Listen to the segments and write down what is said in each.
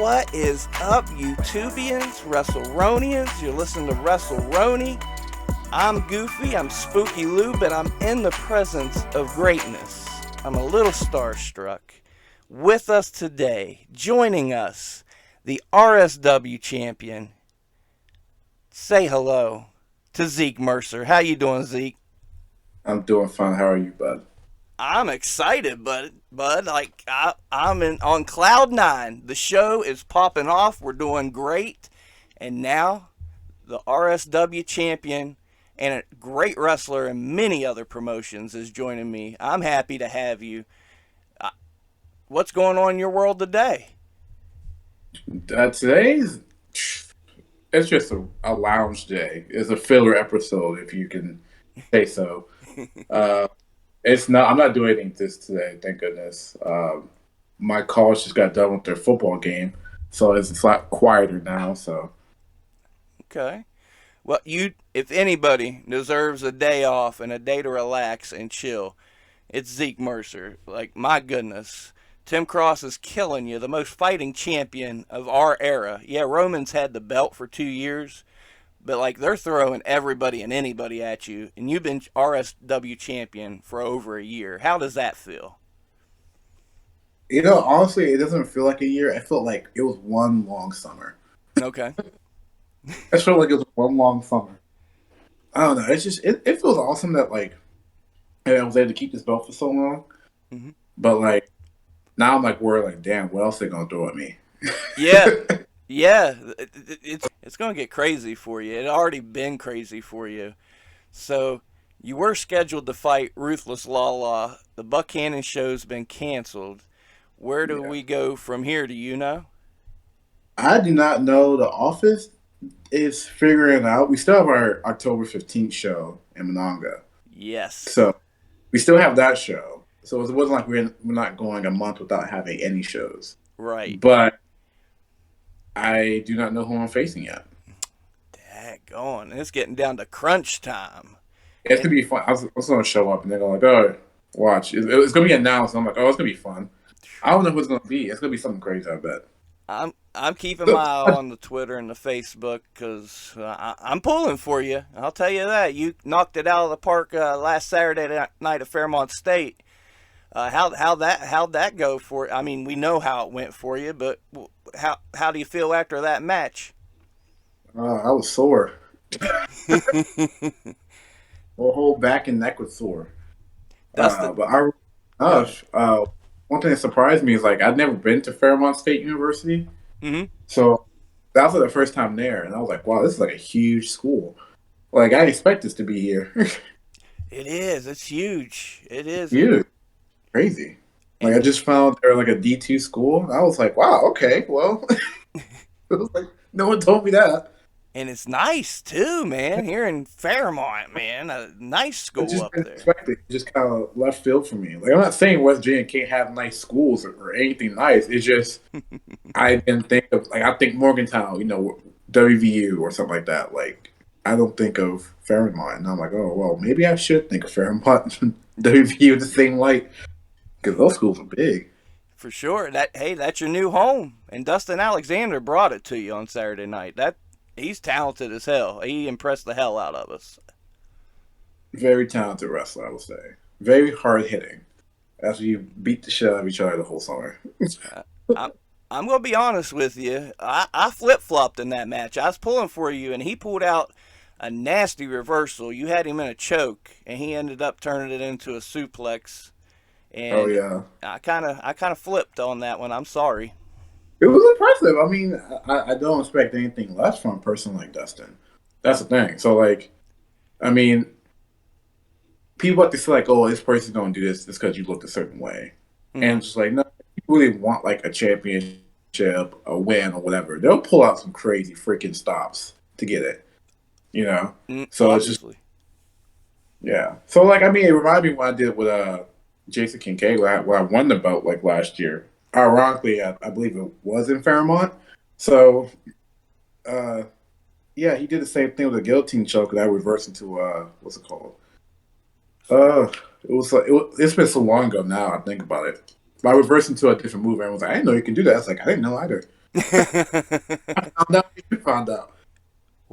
What is up, YouTubians, WrestleRonians? You're listening to WrestleRoni. I'm Goofy, I'm Spooky Lou, but I'm in the presence of greatness. I'm a little starstruck. With us today, joining us, the RSW champion. Say hello to Zeke Mercer. How you doing, Zeke? I'm doing fine. How are you, bud? I'm excited, bud. Like I'm on cloud nine. The show is popping off. We're doing great, and now the RSW champion and a great wrestler in many other promotions is joining me. I'm happy to have you. What's going on in your world today? Today's it's just a lounge day. It's a filler episode, if you can say so. Uh, it's not. I'm not doing anything this today. Thank goodness. My college just got done with their football game, so it's a lot quieter now. So Okay. Well, if anybody deserves a day off and a day to relax and chill, it's Zeke Mercer. Like, my goodness. Tim Cross is killing you, the most fighting champion of our era. Yeah, Roman's had the belt for 2 years, but like they're throwing everybody and anybody at you, and you've been RSW champion for over a year. How does that feel? honestly, it doesn't feel like a year. I felt like it was one long summer. Okay. I felt like it was one long summer. I don't know. It's just it feels awesome that I was able to keep this belt for so long. Hmm. But now I'm worried, damn, what else they gonna throw at me? Yeah, yeah. It's gonna get crazy for you. It already been crazy for you. So you were scheduled to fight Ruthless Lala. The Buckhannon show's been canceled. Where do Yeah. we go from here? Do you know? I do not know. The office is figuring it out. We still have our October 15th show in Mononga. Yes. So we still have that show. So it wasn't like we're not going a month without having any shows. Right. But I do not know who I'm facing yet. Daggone. It's getting down to crunch time. It's And gonna be fun. I was gonna show up and they're gonna oh, watch. It's gonna be announced. I'm like, oh, it's gonna be fun. I don't know who it's gonna be. It's gonna be something crazy, I bet. I'm keeping my eye on the Twitter and the Facebook because I'm pulling for you. I'll tell you that. You knocked it out of the park last Saturday night at Fairmont State. How'd that go for? I mean, we know how it went for you, but how do you feel after that match? I was sore. My whole back and neck was sore. Dustin. But I, Go gosh, ahead. one thing that surprised me is I'd never been to Fairmont State University, Hmm. so that was the first time there, and I was like, wow, this is a huge school. I didn't expect this to be here. It is. It's huge. It is. Huge, crazy. And I just found they're a D2 school. I was like, wow, okay, well, it was no one told me that. and it's nice too, man. Here in Fairmont, man, a nice I school just up didn't there. expect it. It just kind of left field for me. I'm not saying West Virginia can't have nice schools or anything nice. It's just I didn't think of I think Morgantown, WVU or something like that. I don't think of Fairmont, and I'm like, oh well, maybe I should think of Fairmont and WVU in the same light because those schools are big. For sure. That's your new home. And Dustin Alexander brought it to you on Saturday night. That he's talented as hell. He impressed the hell out of us. Very talented wrestler, I would say. Very hard hitting. After you beat the shit out of each other the whole summer. Uh, I'm I'm gonna be honest with you. I flip flopped in that match. I was pulling for you, and he pulled out a nasty reversal. You had him in a choke, and he ended up turning it into a suplex. Oh And yeah, I kind of flipped on that one. I'm sorry. it was impressive. I mean, I don't expect anything less from a person like Dustin. That's the thing. So I mean, people have to say oh, this person's gonna do this just because you looked a certain way, and Hmm. it's just no, people really want a championship, a win, or whatever. They'll pull out some crazy freaking stops to get it. You know, so it's just Obviously. yeah. So I mean, it reminded me what I did with Jason Kincaid when I won the belt last year. Ironically, I believe it was in Fairmont. So uh, yeah, he did the same thing with a guillotine choke that I reversed into what's it called? It was it's been so long ago now. I think about it. But I reversed into a different move, and I was like, I didn't know you could do that. I was like, I didn't know either. Found out. You found out.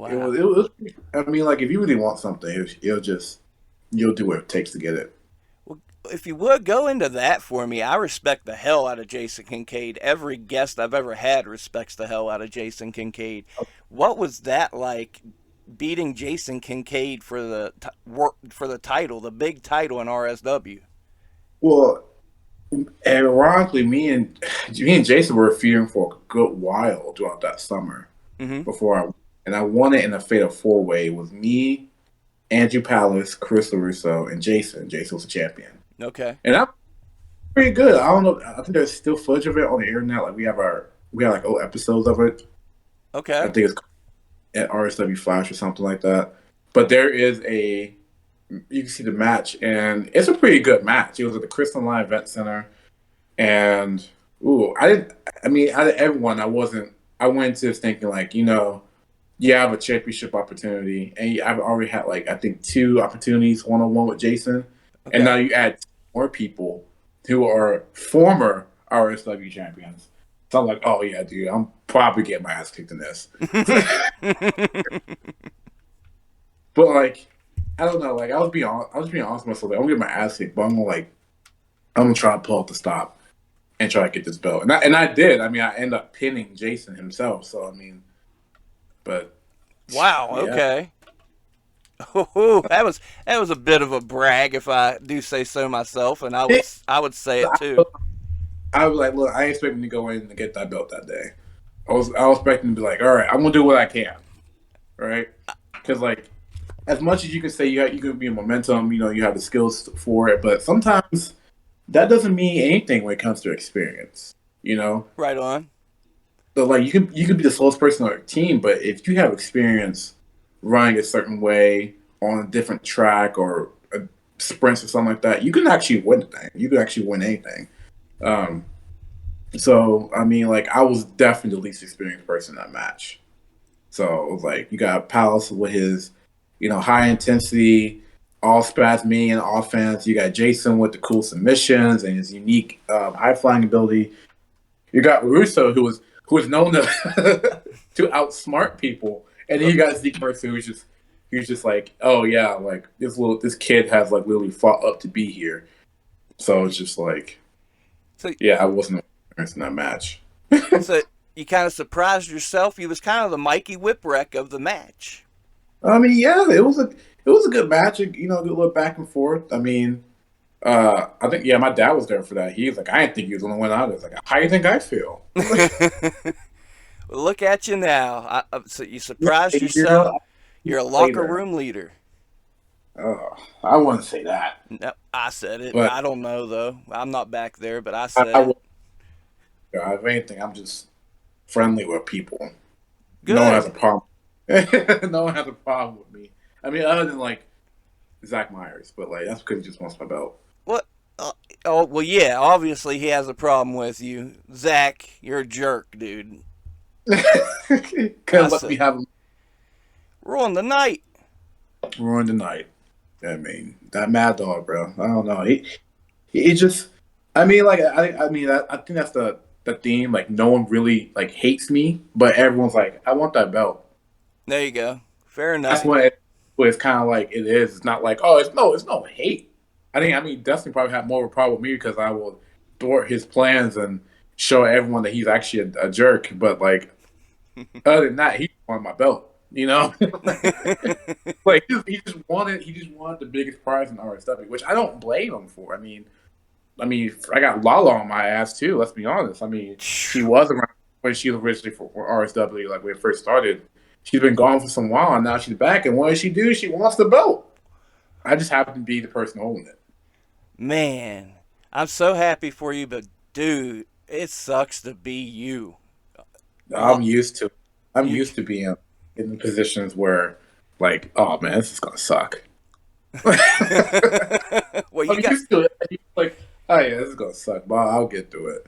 It Wow. was. It was. I mean, like if you really want something, it'll just you'll do what it takes to get it. Well, if you would go into that for me, I respect the hell out of Jason Kincaid. Every guest I've ever had respects the hell out of Jason Kincaid. What was that like beating Jason Kincaid for for the title, the big title in RSW? Well, ironically, me and Jason were feuding for a good while throughout that summer Mm-hmm. before I won it in a fatal four way with me, Andrew Palace, Chris LaRusso, and Jason. Jason was the champion, Okay. and I'm pretty good. I don't know. I think there's still footage of it on the internet. Like we have like old episodes of it. I Okay. think it's at RSW Flash or something like that. But there is a you can see the match, and it's a pretty good match. It was at the Crystal Line Event Center, and ooh, I didn't. I mean, out of everyone, I wasn't. I went into this thinking like, you have a championship opportunity, and I've already had like I think two opportunities one on one with Jason, and now Okay. you add more people who are former RSW champions. So I'm like, oh yeah, dude, I'm probably getting my ass kicked in this. But like, I don't know. Like I was being honest with myself. Like, I'm gonna get my ass kicked, but I'm gonna try to pull up the stop and try to get this belt. And I did. I mean, I end up pinning Jason himself. So I mean, but Wow. yeah, Okay. Oh, that was a bit of a brag, if I do say so myself, and I would say it too. I was like, look, I ain't expecting to go in and get that belt that day. I was expecting to be like, all right, I'm gonna do what I can, right? Because like, as much as you can say you can be in momentum, you have the skills for it, but sometimes that doesn't mean anything when it comes to experience. You know, Right on. so like you can be the slowest person on your team, but if you have experience running a certain way on a different track or a sprints or something like that, you can actually win the thing. You can actually win anything. Um, so I mean, like I was definitely the least experienced person in that match. So it was like you got Palace with his, high intensity, all spasming and offense. You got Jason with the cool submissions and his unique high flying ability. You got Russo who was known to to outsmart people, and then you got Zeke Mercer who's just like, oh yeah, like this kid has like literally fought up to be here. So it's just like, So, yeah, I wasn't experienced in that match. so you kind of surprised yourself. He was kind of the Mikey Whipwreck of the match. I mean, yeah, it was a good match. Good look back and forth. I mean, I think yeah, my dad was there for that. He was like, I didn't think he was gonna win out. It's like, how do you think I feel? Look at you now. So you Yeah, surprised a year yourself. You're a locker later. room leader. I wouldn't say that, No, I said it. but I don't know though. I'm not back there, but I I, said I it. would. If anything, I'm just friendly with people. No one has a Good. problem. No one has a problem with me. I mean, other than like Zach Myers, but like that's because he just wants my belt. What? Uh, oh well, yeah. Obviously, he has a problem with you, Zach. You're a jerk, dude. I Couldn't let me said, have him ruin the night. ruin the night. I mean, that Mad Dog, bro. I don't know. He just. I mean, like I mean, I think that's the theme. Like, no one really like hates me, but everyone's like, I want that belt. There you go. Fair That's enough. what it's kind of like. It is. It's not like, oh, it's no hate. I mean, Dustin probably had more of a problem with me because I will thwart his plans and show everyone that he's actually a jerk. But like, other than that, he wanted my belt. Like he just wanted the biggest prize in RSW, which I don't blame him for. I mean, I got Lala on my ass too. Let's be honest. I mean, she was around when she was originally for RSW, like when it first started. She's been gone for some while, and now she's back. And what does she do? She wants the belt. I just happen to be the person holding it. Man, I'm so happy for you, but dude, it sucks to be you. I'm Lo- used to. I'm you used to being in positions where, like, oh man, this is gonna suck. I'm well, you got. used to it. Like, oh yeah, this is gonna suck, but I'll get through it.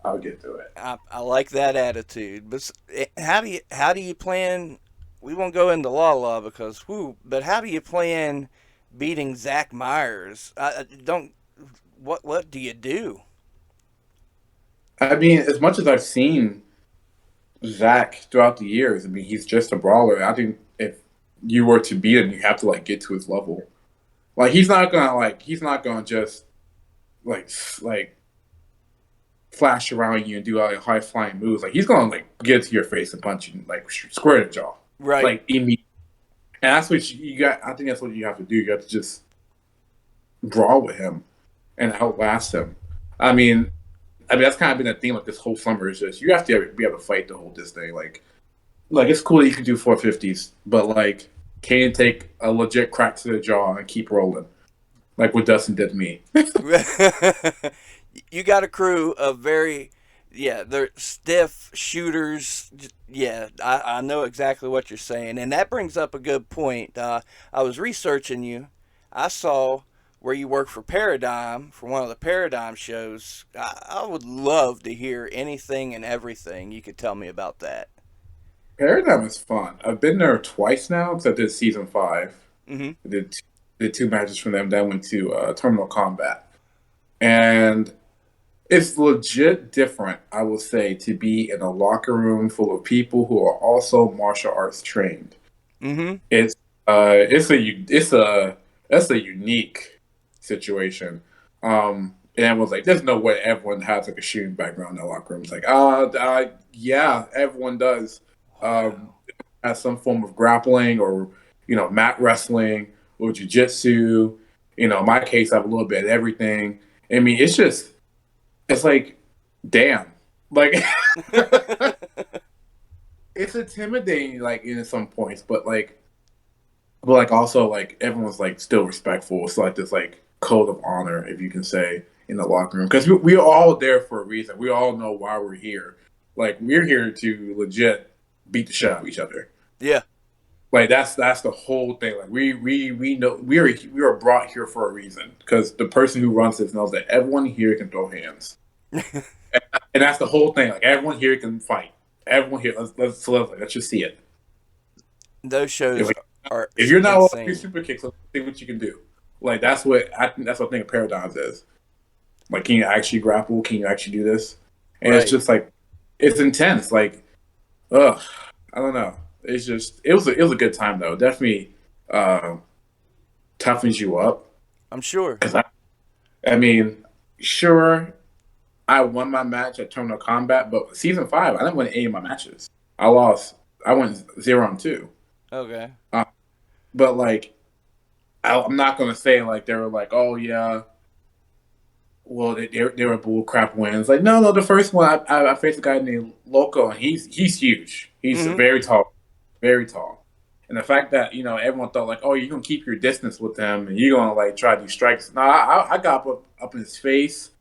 I'll get through it. I like that attitude. But how do you plan? We won't go into la because whoo. But how do you plan beating Zach Myers? I don't. What do you do? I mean, as much as I've seen Zach throughout the years. I mean, he's just a brawler. I think if you were to beat him, you have to like get to his level. Like he's not gonna just like flash around you and do all like high flying moves. Like he's gonna like get to your face and punch you like square in the jaw, Right. like immediately. And that's what you got. I think that's what you have to do. You have to just brawl with him and outlast him. I mean, that's kind of been a theme of this whole summer. Is just you have to be able to fight to hold this thing. Like it's cool that you can do 450s, but like can you take a legit crack to the jaw and keep rolling, like what Dustin did to me. You got a crew of very, yeah, they're stiff shooters. Yeah, I know exactly what you're saying. And that brings up a good point. I was researching you. I saw where you work for Paradigm, for one of the Paradigm shows. I would love to hear anything and everything you could tell me about that. Paradigm is fun. I've been there twice now because I did season 5. Hmm. I did 2 matches from them. Then went to Terminal Combat, and it's legit different. I will say to be in a locker room full of people who are also martial arts trained. Hmm. It's it's a unique situation. And it was like, there's no way everyone has like a shooting background in the locker room. It's like, yeah, everyone does. Um, Wow. has some form of grappling or mat wrestling or jujitsu. In my case, I have a little bit of everything. I mean, it's like, damn, like it's intimidating, like in some points, but also like everyone's like still respectful. It's like this like code of honor, if you can say, in the locker room because we're all there for a reason. We all know why we're here. Like we're here to legit beat the shit out of each other. Yeah. Like that's the whole thing. Like we know we are brought here for a reason because the person who runs this knows that everyone here can throw hands, and that's the whole thing. Like everyone here can fight. Everyone here, let's just see it. Those If, shows like, are if you're not all your insane. super kicks, let's see what you can do. Like that's what I think. That's what I think of paradigms is. Like, can you actually grapple? Can you actually do this? And it's Right. just like it's intense. Like, ugh, I don't know. It's just it was a good time though. Definitely uh, toughens you up. I'm sure. Because I mean, sure, I won my match at Terminal Combat, but season 5, I didn't win any of my matches. I lost. I went 0-2. Okay. Uh, but like, I'm not gonna say like they were like, oh yeah, well they were bull crap wins. Like no, the first one I faced a guy named Loco, and he's huge. He's Hmm. very tall, very tall. And the fact that everyone thought like, oh, you're gonna keep your distance with him, and you're gonna like try to do strikes. No, I got up in his face.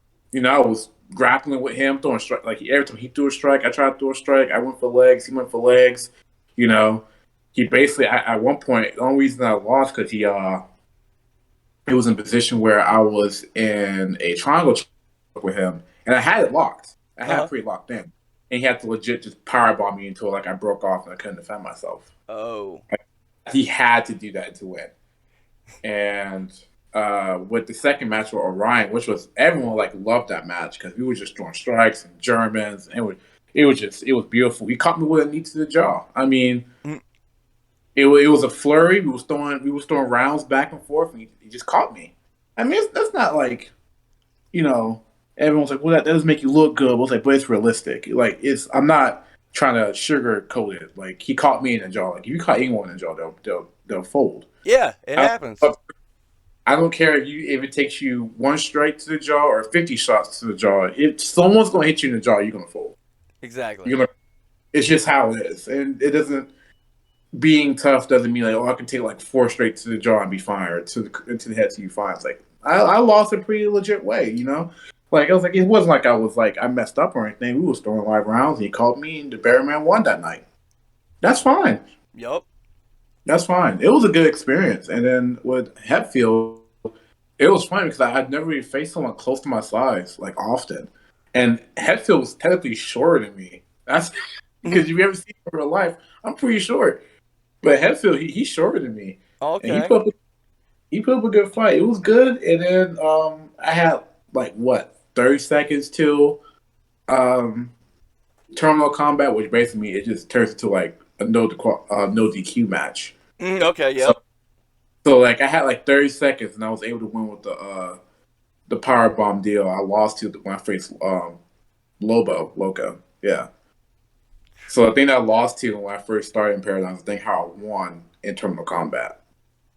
I was grappling with him, throwing strike. Like every time he threw a strike, I tried to throw a strike. I went for legs. He went for legs. You know, he basically at one point the only reason I lost because he was in a position where I was in a triangle choke with him, and I had it locked. I Uh had huh. it pretty locked in, and he had to legit just powerbomb me until like I broke off and I couldn't defend myself. Oh. He had to do that to win. And with the second match with Orion, which was everyone like loved that match because we were just throwing strikes and Germans, and it was beautiful. He caught me with a knee to the jaw. I mean, Mm. it was a flurry. We was throwing rounds back and forth, and he just caught me. I mean, that's not like you know. Everyone's like, well, that does make you look good. I was like, but it's realistic. Like, I'm not trying to sugarcoat it. Like, he caught me in the jaw. Like, if you caught anyone in the jaw, they'll fold. Yeah, it I happens. don't, I don't care if it takes you one strike to the jaw or 50 shots to the jaw. If someone's gonna hit you in the jaw, you're gonna fold. Exactly. You're gonna. It's just how it is, and it doesn't. Being tough doesn't mean like, oh, I can take like 4 straight to the jaw and be fine, or to the head to be fine. It's like I lost a pretty legit way. Like it wasn't like I was like I messed up or anything. We was throwing live rounds. He called me, and the Bearman won that night. That's fine. Yup. That's fine. It was a good experience. And then with Hetfield, it was funny because I had never really faced someone close to my size like often, and Hetfield was technically shorter than me. That's because if you ever see him in real life, I'm pretty short. But Hetfield, he's shorter than me, and he Okay. put up a good fight. It was good, and then I had like what 30 seconds till um terminal combat, which basically it just turns into like a no DQ match. Okay, So yep. so like I had like 30 seconds and I was able to win with the power bomb deal. I lost to when I faced Loco. Yeah. So I think I lost to when I first started in Paradigms. I think how I won in terminal combat.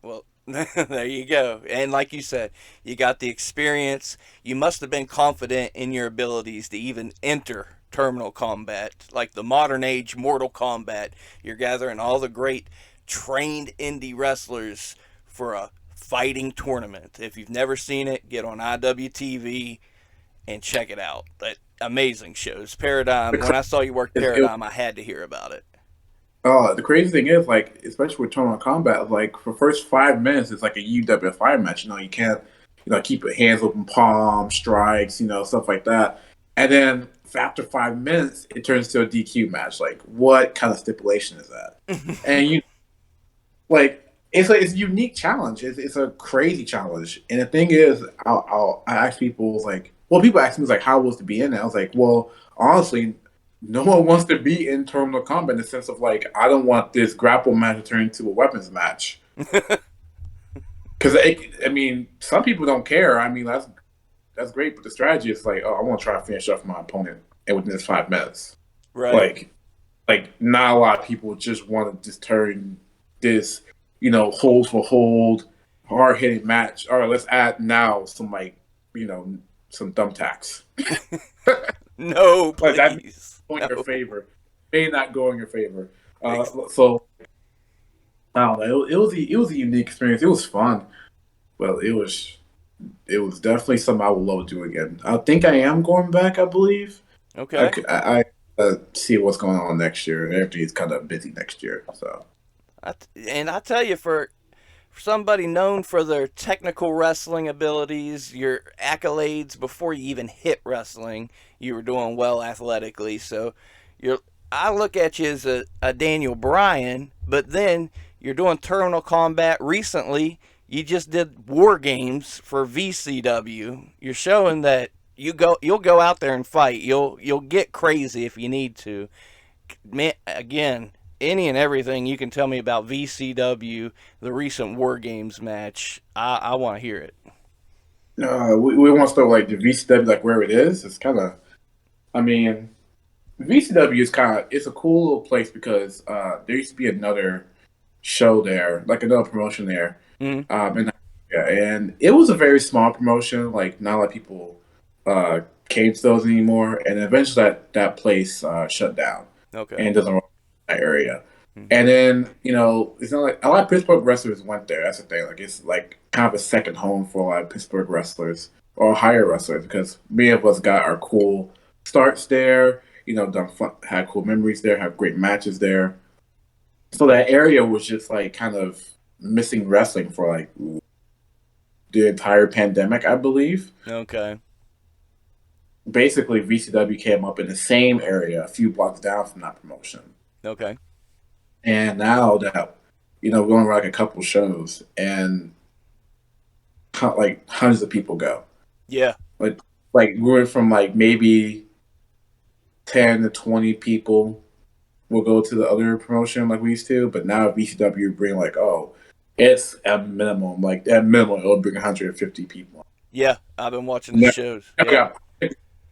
Well, there you go. And like you said, you got the experience. You must have been confident in your abilities to even enter terminal combat, like the modern age Mortal Kombat. You're gathering all the great trained indie wrestlers for a fighting tournament. If you've never seen it, get on IWTV and check it out. That amazing shows. Paradigm. When I saw you work It, Paradigm, I had to hear about it. the crazy thing is, like, especially with Total Combat, like for first 5 minutes, it's like a UWFI match. You know, you can't, keep your hands open, palm strikes, stuff like that. And then after 5 minutes, it turns to a DQ match. Like, what kind of stipulation is that? And like, it's a unique challenge. It's a crazy challenge. And the thing is, I ask people like, well, people ask me like, how was to be in it? I was like, well, honestly, no one wants to be in terminal combat in the sense of like, I don't want this grapple match to turn into a weapons match. Because I mean, some people don't care. I mean, that's great, but the strategy is like, oh, I want to try to finish off my opponent and within this 5 minutes. Right. Like, not a lot of people just want to just turn this, hold for hold, hard hitting match. All right, let's add now some like, you know, some thumbtacks. No, Like that may please. go in No. your favor, may not go in your favor. Ex- So I don't know. It was a unique experience. It was fun. Well, it was definitely something I would love to do again. I think I am going back. I believe. Okay. I see what's going on next year. Everything's kind of busy next year, so. And I tell you, for somebody known for their technical wrestling abilities, your accolades before you even hit wrestling, you were doing well athletically. So you're I look at you as a Daniel Bryan, but then you're doing terminal combat recently. You just did war games for VCW. You're showing that you'll go out there and fight. You'll get crazy if you need to. Man, again, any and everything you can tell me about VCW, the recent War Games match, I want to hear it. We want to start like the VCW, like where it is. It's kind of, I mean, VCW is kind of, it's a cool little place because there used to be another show there, like another promotion there, Mm, and yeah, and it was a very small promotion. Like not a lot of people came to those anymore, and eventually that place shut down okay. and doesn't run in that area. Mm, And then it's not like a lot of Pittsburgh wrestlers went there. That's the thing. Like it's like kind of a second home for a lot of Pittsburgh wrestlers or higher wrestlers because many of us got our cool starts there. Done fun, had cool memories there, had great matches there. So that area was just like kind of missing wrestling for like the entire pandemic, I believe. okay. Basically, VCW came up in the same area, a few blocks down from that promotion. Okay. And now that we're going to like a couple shows, and like hundreds of people go. Yeah. Like we went from like maybe 10 to 20 people will go to the other promotion like we used to, but now VCW bring like it's at minimum it'll bring 150 people. Yeah. I've been watching the Now shows. we Yep. got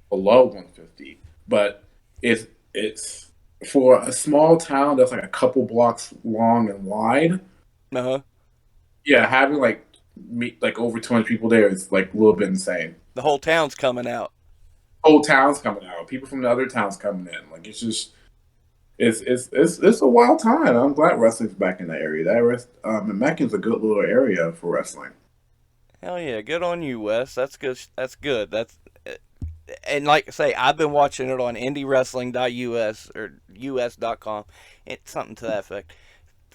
below 150, but it's for a small town that's like a couple blocks long and wide. Uh huh. Yeah, having like like over 200 people there is like a little bit insane. The whole town's coming out. Whole towns coming out, people from the other towns coming in. Like it's just it's a wild time. I'm glad wrestling's back in the area. And Mackina's a good little area for wrestling. Hell yeah. Good on you, Wes. That's good. That's good. And like I say, I've been watching it on IndieWrestling.us or US.com. It's something to that effect.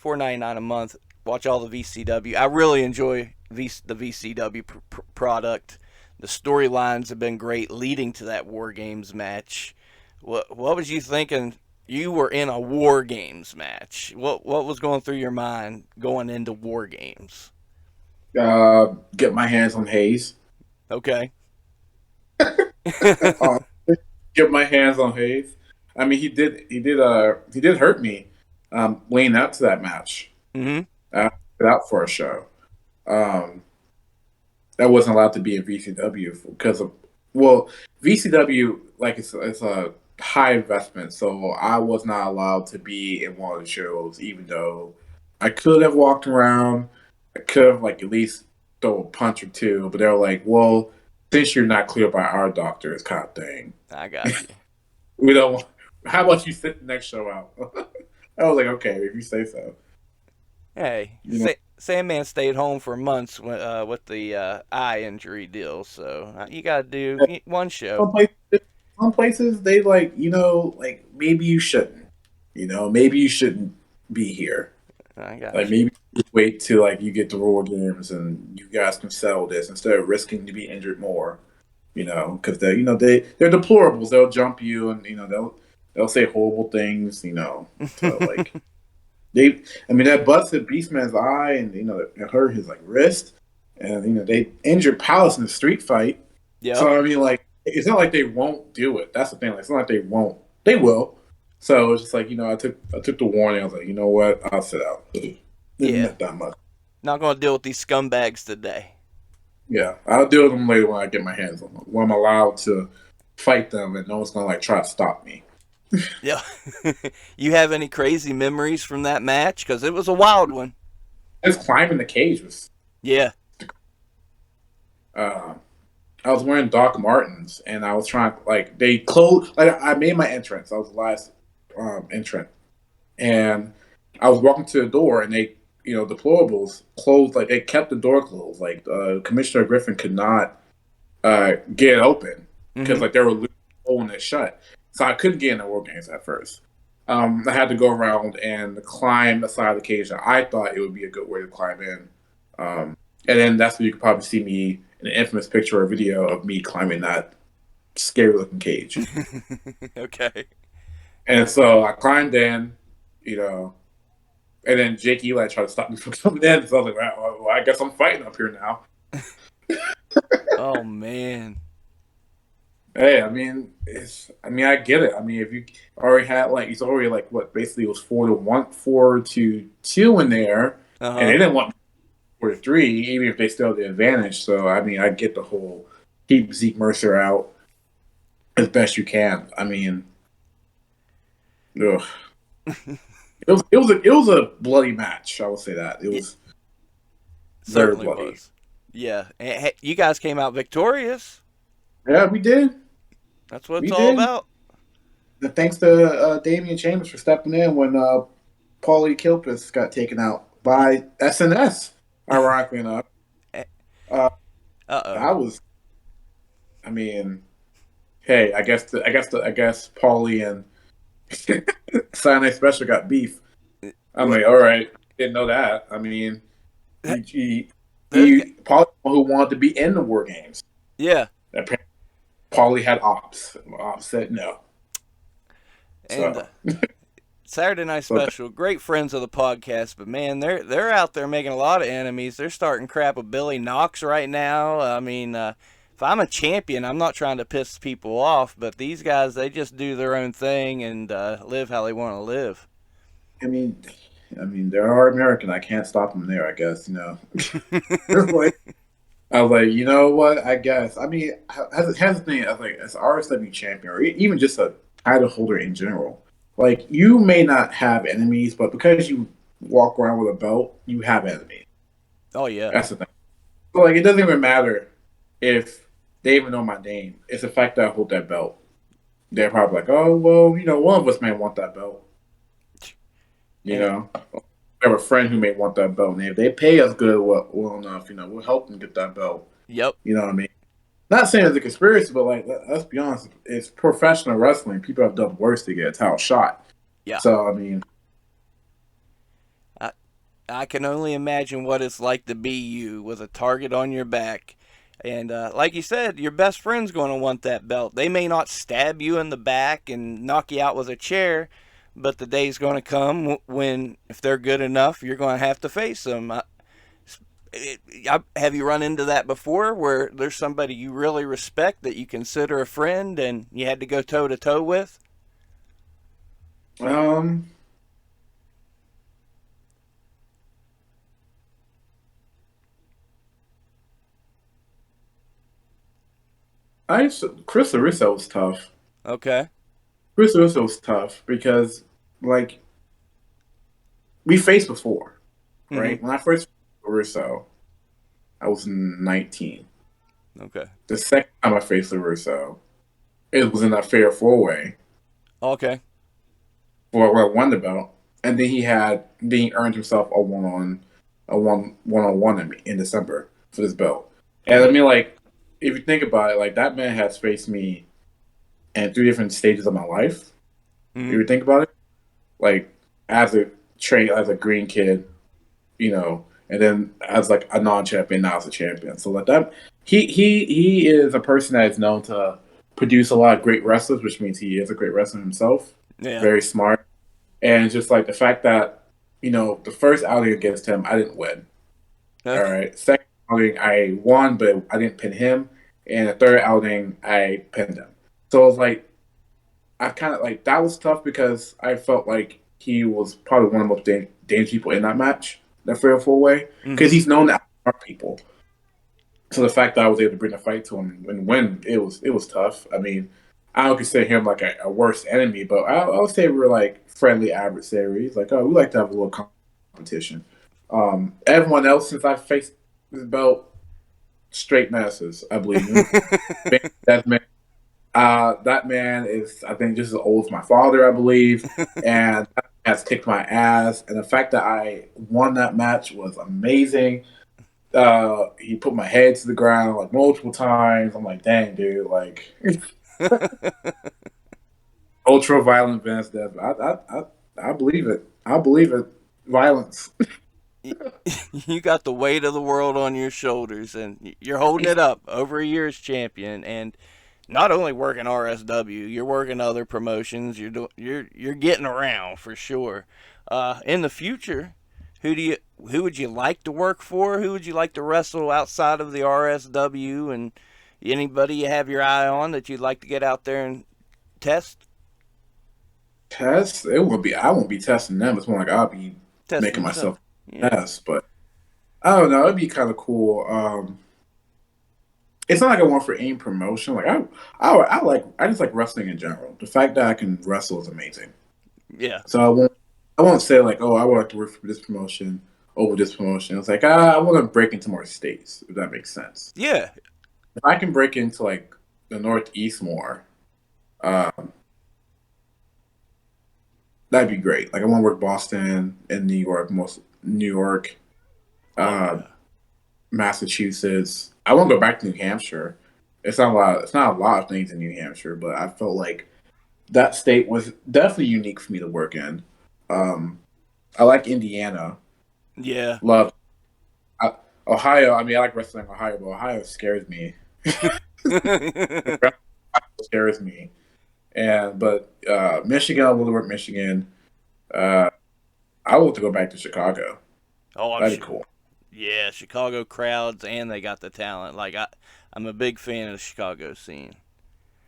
$4.99 a month. Watch all the VCW. I really enjoy the VCW product. The storylines have been great, leading to that War Games match. What was you thinking? You were in a War Games match. What was going through your mind going into War Games? Get my hands on Hayes. Okay. uh, get my hands on Hayes. I mean, he did hurt me leading up to that match. Mm-hmm. Out for a show. Um, I wasn't allowed to be in VCW because of well, VCW like it's a high investment, so I was not allowed to be in one of the shows, even though I could have walked around. I could have like at least throw a punch or two, but they were like, "Well, since you're not cleared by our doctors, kind of thing, I got you. we don't. How about you sit the next show out?" I was like, "Okay, if you say so." Hey, You know, Sandman stayed home for months with the eye injury deal, so you got to do one show. some places, some places they like, like maybe you shouldn't. Maybe you shouldn't be here. I Like got you. maybe just wait till like you get the Royal Games and you guys can settle this instead of risking to be injured more. Because they're deplorables. They'll jump you and they'll say horrible things. So like I mean that busted Beastman's eye and it hurt his like wrist and they injured Palace in the street fight. Yep. So I mean, like, it's not like they won't do it. That's the thing. Like, it's not like they won't. They will. So it's just like I took the warning. I was like, you know what? I'll sit out. Didn't Yeah. make that much. Not gonna deal with these scumbags today. Yeah, I'll deal with them later when I get my hands on them. When I'm allowed to fight them, and no one's gonna like try to stop me. Yeah. You have any crazy memories from that match? Because it was a wild one. Just climbing the cage was. Yeah. Uh, I was wearing Doc Martens, and I was trying like they closed. Like I made my entrance. I was the last entrant, and I was walking to the door, and they, deplorables closed. Like they kept the door closed. Like Commissioner Griffin could not get it open because Mm-hmm. like they were holding it shut. So I couldn't get in the War Games at first. I had to go around and climb the side of the cage. And I thought it would be a good way to climb in. And then that's where you could probably see me in an infamous picture or video of me climbing that scary looking cage. Okay. And so I climbed in, you know, and then Jake Eli tried to stop me from coming in. So I was like, well, I guess I'm fighting up here now. Oh man. Hey, I mean, I get it. I mean, if you already had like, it's already like what basically it was 4-1, 4-2 in there, Uh and they huh. didn't want 4-3, even if they still had the advantage. So I mean, I get the whole keep Zeke Mercer out as best you can. I mean, ugh. It was a bloody match. I will say that it It was very certainly bloody. was. Yeah. And you guys came out victorious. Yeah, we did. That's what it's We all did. about. And thanks to Damian Chambers for stepping in when Paulie Kilpis got taken out by SNS. Ironically enough, Uh uh, oh. I was. I mean, hey, I guess Paulie and Sinai Special got beef. I'm What? like, all right, didn't know that. I mean, Th- Those guys. Paulie who wanted to be in the War Games. Yeah. Apparently, Paulie had ops. Ops said no. And So, Saturday Night so Special, great friends of the podcast, but man, they're out there making a lot of enemies. They're starting crap with Billy Knox right now. I mean, if I'm a champion, I'm not trying to piss people off, but these guys, they just do their own thing and live how they want to live. I mean, they are American. I can't stop them there. I guess like, I was like, you know what? I guess. I mean, has the thing. I was like, as RSW champion, or even just a title holder in general, like you may not have enemies, but because you walk around with a belt, you have enemies. Oh yeah, That's the thing. So like, it doesn't even matter if they even know my name. It's the fact that I hold that belt. They're probably like, oh well, one of us may want that belt. You and know, I have a friend who may want that belt, and if they pay us good, well enough, we'll help them get that belt. yep, You know what I mean? Not saying it's a conspiracy, but like, let's be honest, it's professional wrestling. People have done worse to get a title shot. yeah. So I mean, I I can only imagine what it's like to be you with a target on your back. And like you said, your best friend's going to want that belt. They may not stab you in the back and knock you out with a chair, but the day's going to come when, if they're good enough, you're going to have to face them. Have you run into that before, where there's somebody you really respect that you consider a friend, and you had to go toe to toe with? Um, Chris Russo was tough. Okay. Chris Russo was tough because like we faced before, Mm-hmm. right? When I first faced Russo, I was 19. Okay. The second time I faced Russo, it was in that fair four way Okay. for where I won the belt, and then he earned himself a one on one in December for this belt. And I Mm-hmm. mean, like, if you think about it, like that man has faced me in three different stages of my life. If Mm-hmm. you think about it, like as a as a green kid, and then as like a non-champion, now as a champion. So like that, he is a person that is known to produce a lot of great wrestlers, which means he is a great wrestler himself. Yeah. Very smart, and just like the fact that the first outing against him, I didn't win. All right, second outing I won, but I didn't pin him, and the third outing I pinned him. So it was like I kind of like that was tough because I felt like he was probably one of the most dangerous people in that match, that fair four way, because Mm-hmm. he's known to outsmart people. So the fact that I was able to bring the fight to him and win, it was tough. I mean, I don't consider him like a worst enemy, but I would say we're like friendly adversaries. Like, oh, we like to have a little competition. Everyone else since I faced this belt, straight masses, I believe in. That man, that man is, I think, just as old as my father, I believe, and has kicked my ass. And the fact that I won that match was amazing. He put my head to the ground like multiple times. I'm like, dang, dude, like ultra violent Vance Death. I believe it. I believe it. Violence. You got the weight of the world on your shoulders, and you're holding it up over a year as champion. And not only working RSW, you're working other promotions. You're getting around for sure. In the future, who would you like to work for? Who would you like to wrestle outside of the RSW? And anybody you have your eye on that you'd like to get out there and test? Test. It won't be. I won't be testing them. It's more like I'll be Testing making yourself. myself Yeah. test. But I don't know. It'd be kind of cool. It's not like I want for any promotion. Like I just like wrestling in general. The fact that I can wrestle is amazing. Yeah. So I won't say like, oh, I want to work for this promotion over this promotion. It's like I want to break into more states, if that makes sense. Yeah. If I can break into like the Northeast more, um, that'd be great. Like I want to work Boston and New York, most New York, Oh uh, yeah. Massachusetts. I want to go back to New Hampshire. It's not a lot. It's not a lot of things in New Hampshire, but I felt like that state was definitely unique for me to work in. Um, I like Indiana. Yeah. Love Ohio. I mean, I like wrestling in Ohio, but Ohio scares me. Ohio scares me. And but Michigan, I will work Michigan. Uh, I want to go back to Chicago. Oh, I'm That'd be sure. cool. Yeah, Chicago crowds, and they got the talent. I'm a big fan of the Chicago scene.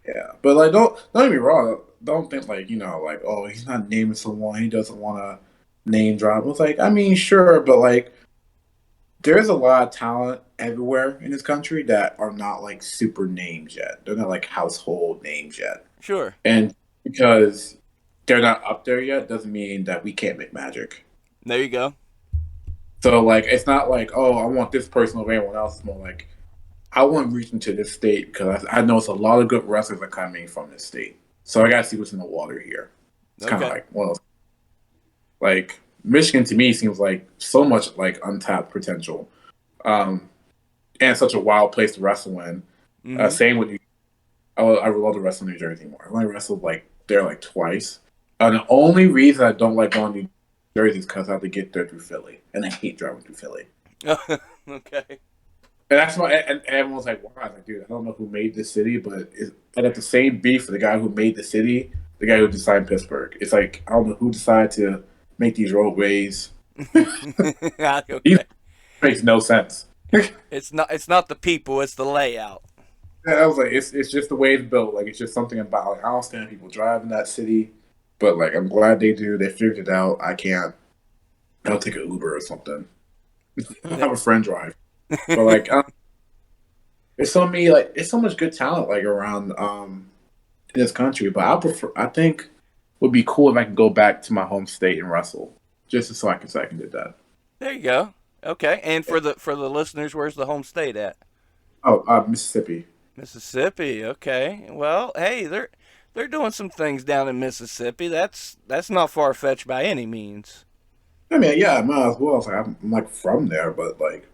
Yeah, but like, don't get me wrong. Don't think like like, oh, he's not naming someone. He doesn't want to name drop. It's like, I mean, sure, but like, there's a lot of talent everywhere in this country that are not like super names yet. They're not like household names yet. Sure. And because they're not up there yet, doesn't mean that we can't make magic. There you go. So like, it's not like, oh, I want this person over anyone else. It's more like I want to reach into this state because I know it's a lot of good wrestlers are coming from this state. So I gotta see what's in the water here. It's kind of Okay. like one of those, like Michigan to me seems like so much like untapped potential, um, and such a wild place to wrestle in. Mm-hmm. Same with I would love to wrestle in New Jersey more. I only wrestled like there like twice. And the only reason I don't like going to New Jersey is because I have to get there through Philly, and I hate driving through Philly. Okay. And that's why, and everyone's like, "Wow!" I was like, dude, I don't know who made this city, but I got the same beef for the guy who made the city, the guy who designed Pittsburgh. It's like I don't know who decided to make these roadways. These Okay. makes no sense. It's not the people. It's the layout. And I was like, it's just the way it's built. Like it's just something about like I don't understand people driving that city. But like, I'm glad they do. They figured it out. I can't. I'll take an Uber or something. I'll have a friend drive. But like, there's so many like, it's so much good talent like around in this country. But I prefer. I think it would be cool if I could go back to my home state and wrestle, just so I can do that. There you go. Okay, and Yeah. for the listeners, where's the home state at? Oh, Mississippi. Mississippi. Okay. Well, hey, they're doing some things down in Mississippi. That's not far fetched by any means. I mean, yeah, I might as well. It's like, I'm like from there, but like,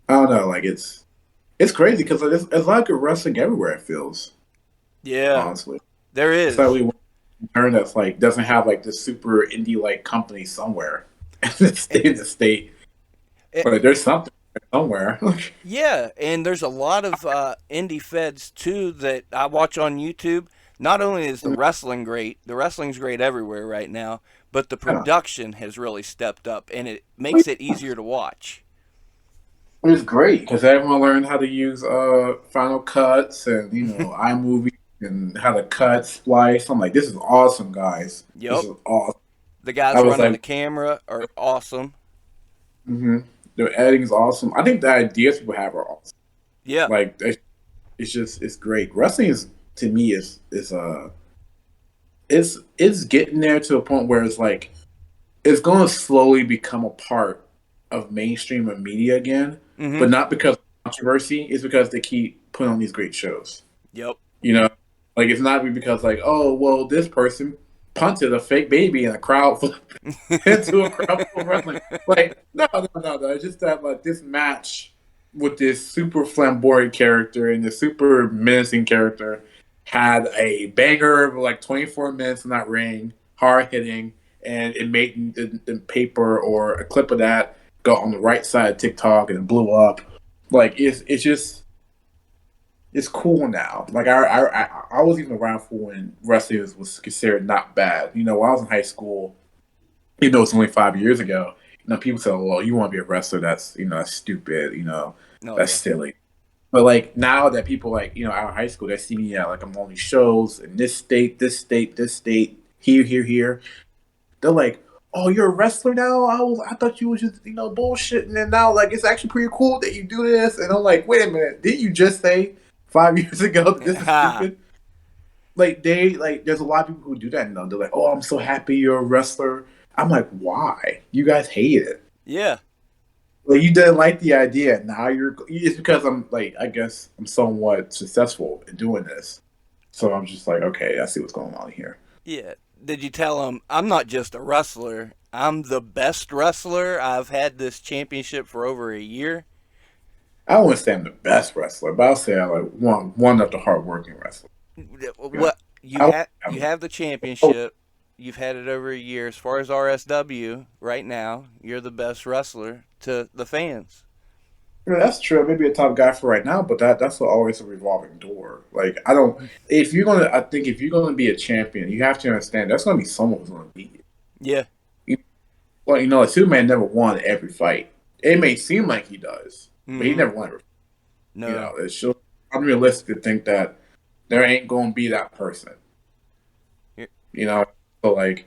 I don't know. Like, it's crazy because like, it's like a wrestling everywhere. It feels Yeah, honestly. there It's like is. we turn that's like doesn't have like this super indie like company somewhere in the state, It, but there's something somewhere. yeah, and there's a lot of indie feds too that I watch on YouTube. Not only is the wrestling's great everywhere right now, but the Yeah. production has really stepped up, and it makes it easier to watch. It's great because everyone learned how to use Final Cuts and iMovie and how to cut, splice. I'm like, this is awesome, guys. This Yep, is awesome. the I guys was running the like, camera are awesome. hmm the editing is awesome. I think the ideas people have are awesome. Yeah. Like, it's just it's great. Wrestling is to me is it's getting there to a point where it's like it's going to slowly become a part of mainstream media again, but Mm-hmm. not because of controversy. It's because they keep putting on these great shows. Yep. You know, like it's not even because like, oh well, this person punted a fake baby in a crowd full into a crowd full of wrestling. Like, no. It's just that like this match with this super flamboyant character and this super menacing character had a banger of like 24 minutes in that ring, hard hitting, and it made the paper or a clip of that go on the right side of TikTok and it blew up. Like it's just it's cool now. Like I was even around for when wrestling was considered not bad. When I was in high school, it's only 5 years ago. People say, "Well, you want to be a wrestler? That's stupid. Oh That's yeah. silly." But like now that people like out of high school, they see me at like I'm on these shows in this state, this state, this state, here. They're like, "Oh, you're a wrestler now? I thought you was just bullshitting, and now like it's actually pretty cool that you do this." And I'm like, "Wait a minute, didn't you just say 5 years ago that this is Ha. stupid?" There's a lot of people who do that now. They're like, "Oh, I'm so happy you're a wrestler." I'm like, "Why? You guys hate it." Yeah. Like you didn't like the idea. Now it's because I'm like I guess I'm somewhat successful in doing this. So I'm just like, okay, I see what's going on here. Yeah. Did you tell them I'm not just a wrestler? I'm the best wrestler. I've had this championship for over a year. I wouldn't say I'm the best wrestler, but I'll say I'm like one of the hardworking wrestlers. You know? What you I'm, have the championship. You've had it over a year. As far as RSW right now, you're the best wrestler to the fans. that's true. Maybe a top guy for right now, but that's always a revolving door. Like I don't. If you're gonna, I think if you're gonna be a champion, you have to understand that's gonna be someone who's gonna beat you. Yeah. Well, like Superman never won every fight. It may seem like he does, but he Mm-hmm. never won every. No. It's just unrealistic to think that there ain't gonna be that person. You're, You know, so like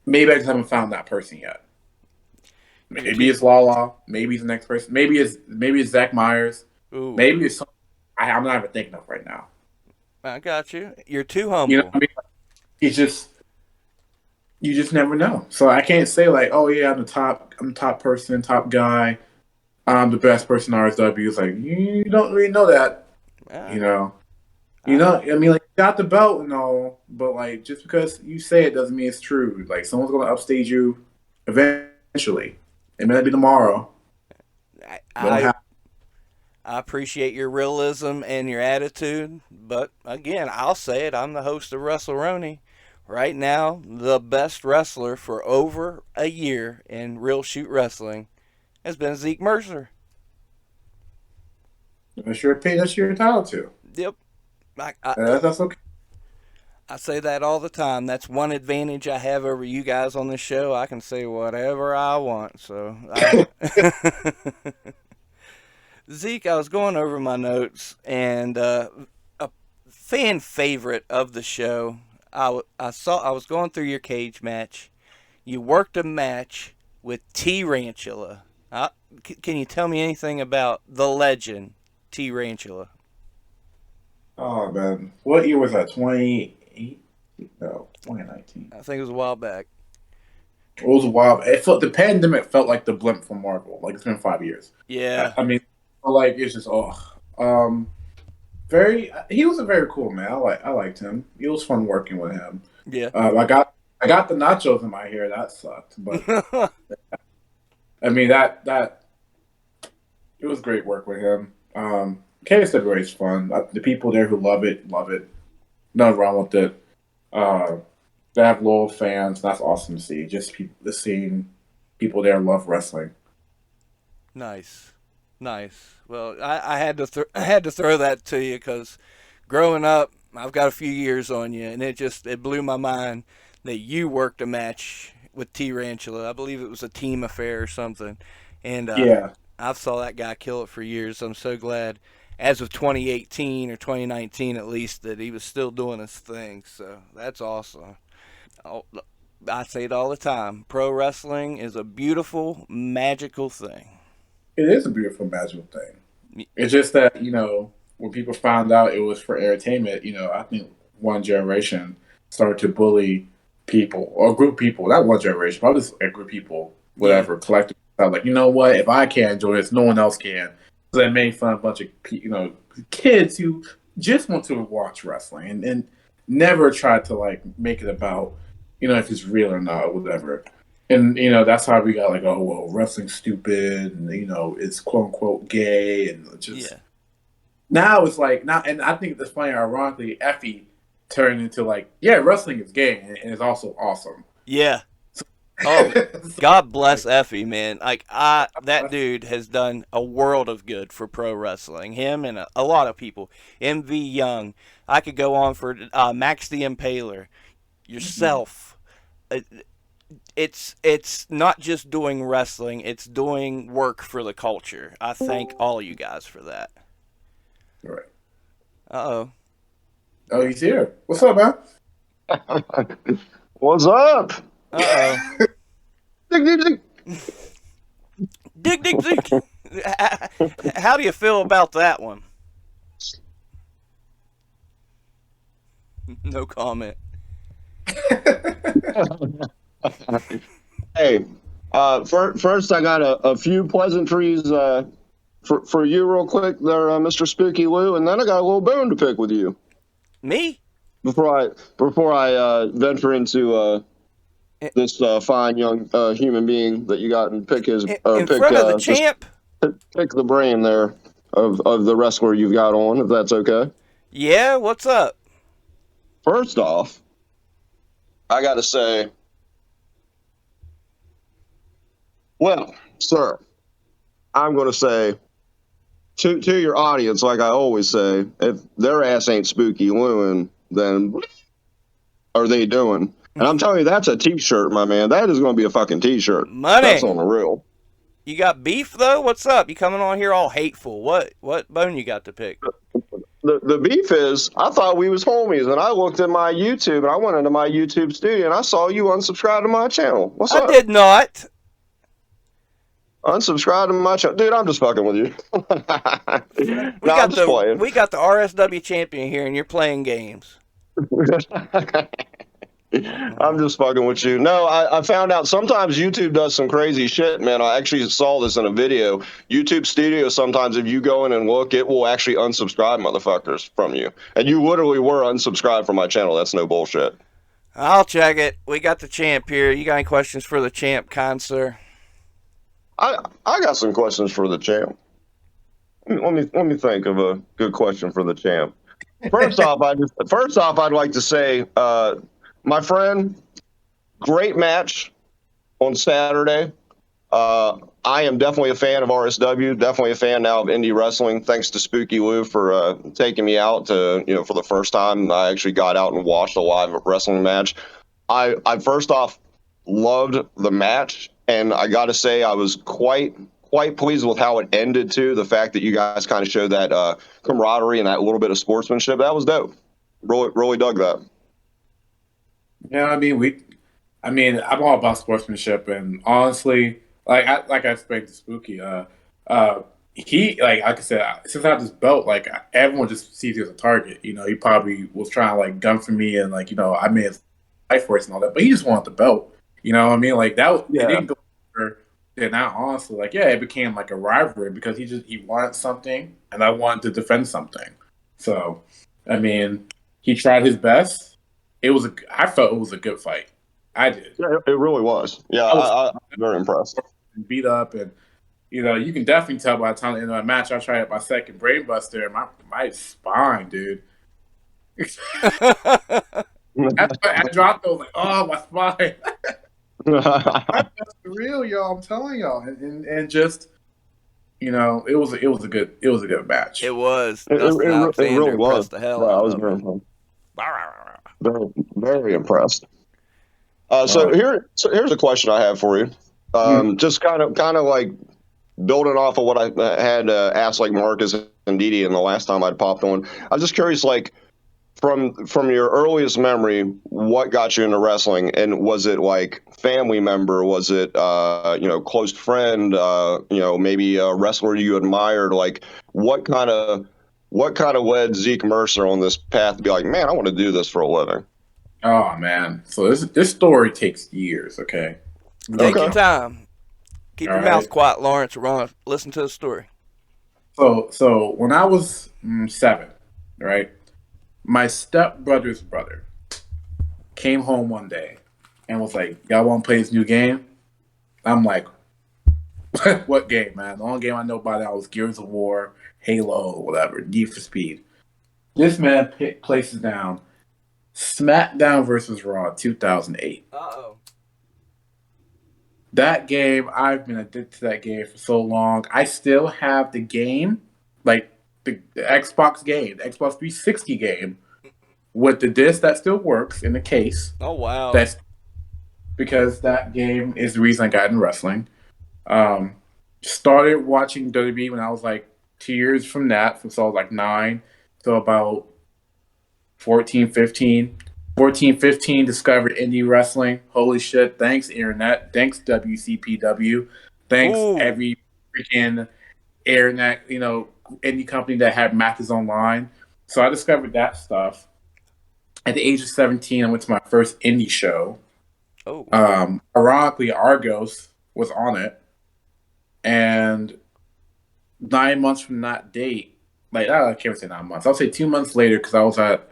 maybe I just haven't found that person yet. you're Maybe too. it's Lala. Maybe it's the next person. Maybe it's Zach Myers. Ooh. Maybe it's I'm not even thinking of right now. I got you. You're too You know humble. what I mean? It's just you just never know. So I can't say like, oh yeah, I'm the top person, top guy. I'm the best person in RSW. It's like you don't really know that. Uh, You know. I know. I mean, like, you got the belt and all, but like, just because you say it doesn't mean it's true. Like, someone's gonna upstage you eventually. It may not be tomorrow, I, but it'll I happen. I appreciate your realism and your attitude, but again, I'll say it. I'm the host of WrestleRoni. Right now, the best wrestler for over a year in real shoot wrestling has been Zeke Mercer. That's your opinion. That's your entitled to. Yep. I, I, That's okay. I say that all the time. That's one advantage I have over you guys on this show. I can say whatever I want. Zeke, I was going over my notes, and a fan favorite of the show. I was going through your cage match. You worked a match with T Rantula. Can you tell me anything about the legend T Rantula? Oh man, what year was that? 28? No, 2019. I think it was a while back. It was a while. It felt the pandemic felt like the blimp from Marvel. Like it's been 5 years. Yeah, I mean, like it's just um, very. He was a very cool man. I liked him. It was fun working with him. yeah. I got the nachos in my hair. That sucked, but I mean that it was great work with him. KSW is fun. The people there who love it, love it. Nothing wrong with it. Uh, they have loyal fans. That's awesome to see. Just seeing people there love wrestling. Nice, nice. Well, I had to I had to throw that to you because growing up, I've got a few years on you, and it blew my mind that you worked a match with T Rantula. I believe it was a team affair or something, and Yeah, I've saw that guy kill it for years. I'm so glad, as of 2018 or 2019 at least, that he was still doing his thing. So that's awesome. Oh, I say it all the time. Pro wrestling is a beautiful, magical thing. it is a beautiful, magical thing. It's just that when people found out it was for entertainment, I think one generation started to bully people or group people. Not one generation, but just a group of people, Yeah, whatever, collectively. Like, you know what? If I can't enjoy this, no one else can. So they made fun of a bunch of kids who just want to watch wrestling and never tried to like make it about if it's real or not or whatever. And that's how we got like, oh well, wrestling's stupid, and it's quote unquote gay, and just yeah, now it's like now, and I think it's funny. Ironically, Effie turned into like, yeah, wrestling is gay and it's also awesome. yeah. Oh, So, God bless like, Effie, man. That dude has done a world of good for pro wrestling. Him and a lot of people. MV Young. I could go on for Max the Impaler. Yourself. Uh, it's not just doing wrestling. It's doing work for the culture. I thank all you guys for that. right. Uh oh. Oh, he's here. What's up, man? What's up? Uh Dig, dig, dig. oh. Dig dig dig. How do you feel about that one? No comment. Hey, first I got a few pleasantries for you real quick there, Mr. Spooky Lou, and then I got a little bone to pick with you Me? before I venture into this fine young human being that you got and pick his In front of the just champ? pick the brain there of the wrestler you've got on, if that's okay. Yeah, what's up? First off, I got to say, well, sir, I'm going to say to your audience, like I always say, if their ass ain't spooky Lewin, then what are they doing? And I'm telling you, that's a T-shirt, my man. That is going to be a fucking T-shirt. That's Money. on the real. You got beef though? What's up? You coming on here all hateful? What bone you got to pick? The beef is, I thought we was homies, and I looked at my YouTube, and I went into my YouTube studio, and I saw you unsubscribe to my channel. What's I up? did not. Unsubscribe to my channel, dude. I'm just fucking with you. We No, I'm got just playing. the RSW champion here, and you're playing games. I'm just fucking with you. No, I found out sometimes YouTube does some crazy shit, man. I actually saw this in a video. YouTube Studio, sometimes if you go in and look, it will actually unsubscribe motherfuckers from you. And you literally were unsubscribed from my channel. That's no bullshit. I'll check it. We got the champ here. You got any questions for the champ, kind sir? I got some questions for the champ. Let me think of a good question for the champ. First off, I'd like to say, my friend, great match on Saturday. I am definitely a fan of RSW. Definitely a fan now of indie wrestling. Thanks to Spooky Lou for taking me out to for the first time. I actually got out and watched a live wrestling match. I first off loved the match, and I got to say I was quite pleased with how it ended too. The fact that you guys kind of showed that camaraderie and that little bit of sportsmanship, that was dope. Really dug that. Yeah, I mean, I'm all about sportsmanship, and honestly, like I explained to Spooky, he like I said, since I have this belt, like everyone just sees me as a target. You know, he probably was trying to like gun for me, and like I made his life for us and all that, but he just wanted the belt. You know what I mean? Like it Yeah. didn't go further than that. Honestly, like yeah, it became like a rivalry because he wanted something, and I wanted to defend something. So, I mean, he tried his best. I felt it was a good fight. I did. Yeah, it really was. Yeah, I was I'm very impressed. beat up, and you can definitely tell by the time the end of the match, I tried my second brain buster, and my spine, dude. I dropped. I was like, oh, my spine. That's real, y'all. I'm telling y'all, and just it was a good It match. was. Dustin It Alexander really was. impressed the hell Yeah, I out was of very me. impressed. Very, very impressed. Uh, Here's a question I have for you. mm, Just kind of like building off of what I had asked like Marcus and Didi in the last time I'd popped on. I was just curious, like from your earliest memory, what got you into wrestling, and was it like family member? Was it close friend? Maybe a wrestler you admired? Like what kind of led Zeke Mercer on this path to be like, man, I want to do this for a living? oh man, so this story takes years. Okay, Take Okay. your time. Keep all your mouth right. quiet, Lawrence. We're going to listen to the story. So when I was 7, right, my stepbrother's brother came home one day and was like, "Y'all want to play this new game?" I'm like, "What game, man?" The only game I know about that was Gears of War, Halo, or whatever, Need for Speed. This man places down SmackDown versus Raw 2008. Uh-oh. That game, I've been addicted to that game for so long. I still have the game, like the Xbox game, the Xbox 360 game, with the disc that still works in the case. Oh, wow. That's because that game is the reason I got into wrestling. Um, Started watching WWE when I was like 2 years from that, so I was like 9, so about 14, 15. 14, 15, discovered indie wrestling. Holy shit. Thanks, Internet. Thanks, WCPW. Thanks, Ooh. every freaking Internet, indie company that had matches online. So I discovered that stuff. At the age of 17, I went to my first indie show. Oh. Ironically, Argos was on it. And 9 months from that date, like, I can't say 9 months. I'll say 2 months later, because I was at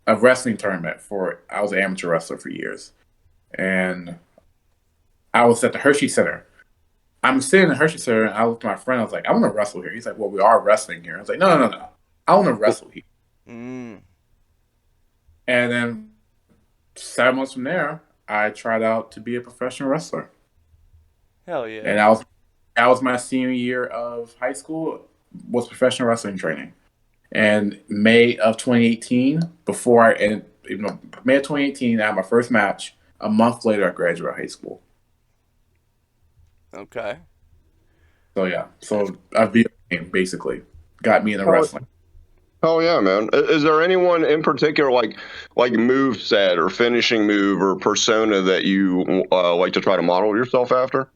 a wrestling tournament I was an amateur wrestler for years. And I was at the Hershey Center. I'm sitting in the Hershey Center, and I looked at my friend. I was like, I want to wrestle here. He's like, well, we are wrestling here. I was like, no, no, no, no. I want to wrestle here. Mm. And then 7 months from there, I tried out to be a professional wrestler. Hell yeah. And that was my senior year of high school, was professional wrestling training. And May of 2018, May of 2018, I had my first match. A month later, I graduated high school. Okay. So yeah, That's so a video game basically got me into Oh, wrestling. oh yeah, man. Is there anyone in particular, like move set or finishing move or persona that you like to try to model yourself after?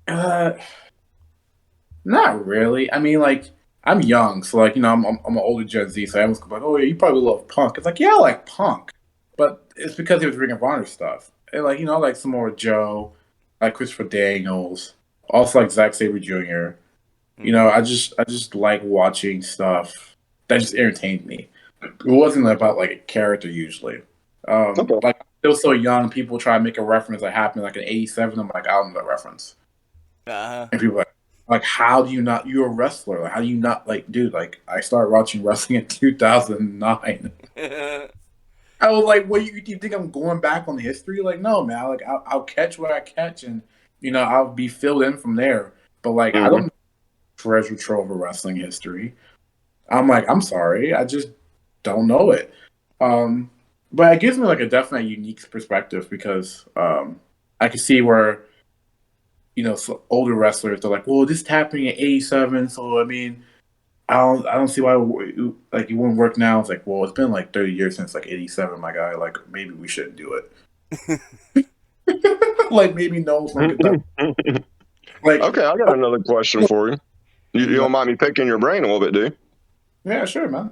Uh, Not really. I mean, like I'm young, so like I'm an older Gen Z, so everyone's like, oh yeah, you probably love punk. It's like yeah, I like punk, but it's because it was Ring of Honor stuff. And like I like Samoa Joe, like Christopher Daniels, also like Zack Sabre Jr. mm-hmm. I just like watching stuff that just entertained me. It wasn't about like a character usually. Okay. Like still so young, people try to make a reference that happened like in '87. I'm like, I don't know that reference. Uh-huh. And people are like, how do you not? You're a wrestler. Like, how do you not like, dude? Like, I started watching wrestling in 2009. I was like, what you think I'm going back on history? Like, no, man. Like, I'll catch what I catch, and I'll be filled in from there. But like, I don't Hmm. know treasure trove of wrestling history. I'm like, I'm sorry, I just don't know it. Um, but it gives me like a definite unique perspective because I can see where so older wrestlers they're like, well, this is happening in '87, so I mean, I don't see why like it wouldn't work now. It's like, well, it's been like 30 years since like '87, my guy. Like maybe we shouldn't do it. Like maybe Knowles from Kentucky. Like, Okay, I got another question for you. You don't mind me picking your brain a little bit, do you? yeah, sure, man.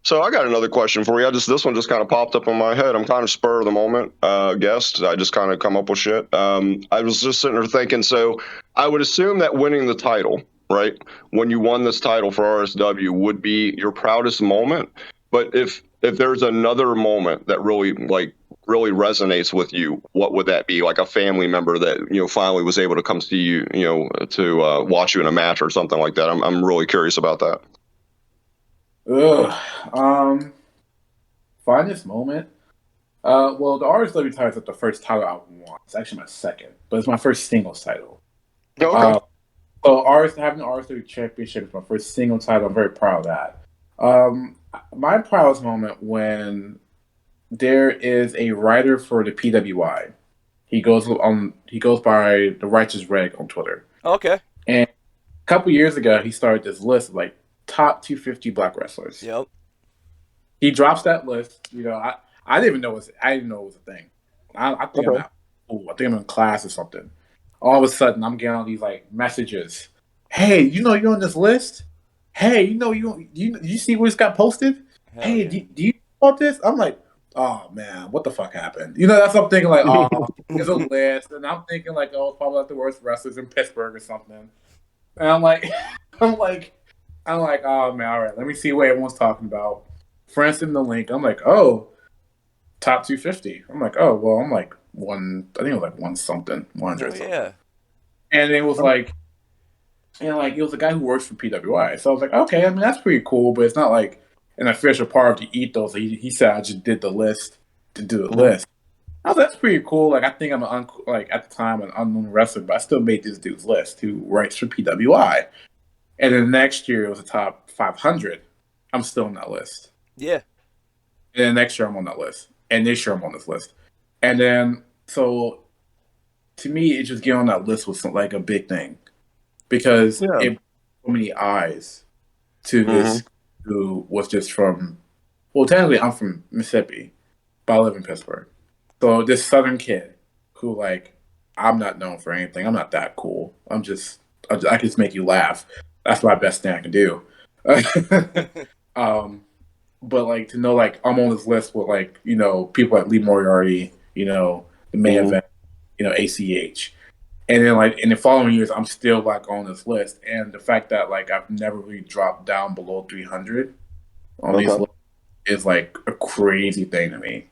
So I got another question for you. This one just kind of popped up in my head. I'm kind of spur of the moment guest. I just kind of come up with shit. I was just sitting there thinking. So I would assume that winning the title, right, when you won this title for RSW, would be your proudest moment. But if there's another moment that really resonates with you, what would that be? Like a family member that finally was able to come see you, to watch you in a match or something like that. I'm really curious about that. Ugh. Finest moment. Well, the RSW title is not the first title I won. It's actually my second, but it's my first singles title. Okay. So having the RSW championship is my first single title. I'm very proud of that. My proudest moment when there is a writer for the PWI. He goes by the Righteous Reg on Twitter. Okay. And a couple years ago, he started this list of like top 250 black wrestlers. Yep. He drops that list. I didn't even know I didn't know it was a thing. I think Okay. I'm out. Ooh, I think I'm in class or something. All of a sudden, I'm getting all these like messages. Hey, you're on this list. Hey, you see what just got posted? Hell Hey, yeah. do you know about this? I'm like, oh man, what the fuck happened? That's what I'm thinking. Like, oh, there's a list, and I'm thinking like, oh, it's probably like the worst wrestlers in Pittsburgh or something. And I'm like, I'm like, oh man, all right, let me see what everyone's talking about. Friends in the link. I'm like, oh, top 250. I'm like, oh well, I'm like I think it was like one something, 100 Hell something. yeah. And it was like, it was a guy who works for PWI. So I was like, okay, I mean that's pretty cool, but it's not like an official part of the ethos. He said I just did the list to do the list. I was like, that's pretty cool. Like I think I'm like at the time an unknown wrestler, but I still made this dude's list who writes for PWI. And then next year it was a top 500. I'm still on that list. Yeah. And then next year I'm on that list. And this year I'm on this list. And then, so to me, it just getting on that list was like a big thing because Yeah. it brought so many eyes to this who was just technically I'm from Mississippi, but I live in Pittsburgh. So this Southern kid who, like, I'm not known for anything. I'm not that cool. I can just make you laugh. That's my best thing I can do. But like to know like I'm on this list with like people like Lee Moriarty, the main event, ACH, and then like in the following years I'm still like on this list, and the fact that like I've never really dropped down below 300 on these lists is like a crazy thing to me.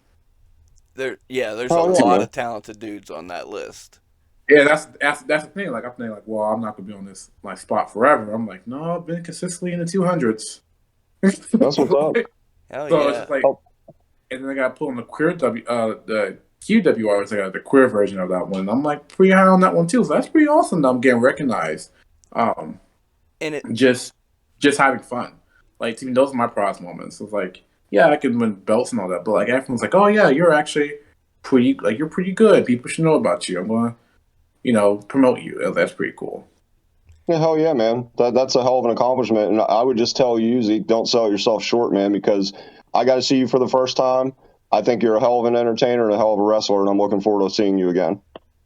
There's a lot of talented dudes on that list. Yeah, that's the thing. Like I'm thinking like, well, I'm not gonna be on this like spot forever. I'm like, no, I've been consistently in the 200s. That's what's up. Hell So yeah. it's just like, and then I got put on the the QWR, it's like the queer version of that one. I'm like pretty high on that one too. So that's pretty awesome that I'm getting recognized. And it Just having fun. Like to me, those are my proudest moments. It's like, yeah, I can win belts and all that, but like everyone's like, oh yeah, you're actually you're pretty good. People should know about you. I'm gonna, promote you. That's pretty cool. Yeah, hell yeah, man. That's a hell of an accomplishment. And I would just tell you, Zeke, don't sell yourself short, man, because I got to see you for the first time. I think you're a hell of an entertainer and a hell of a wrestler, and I'm looking forward to seeing you again.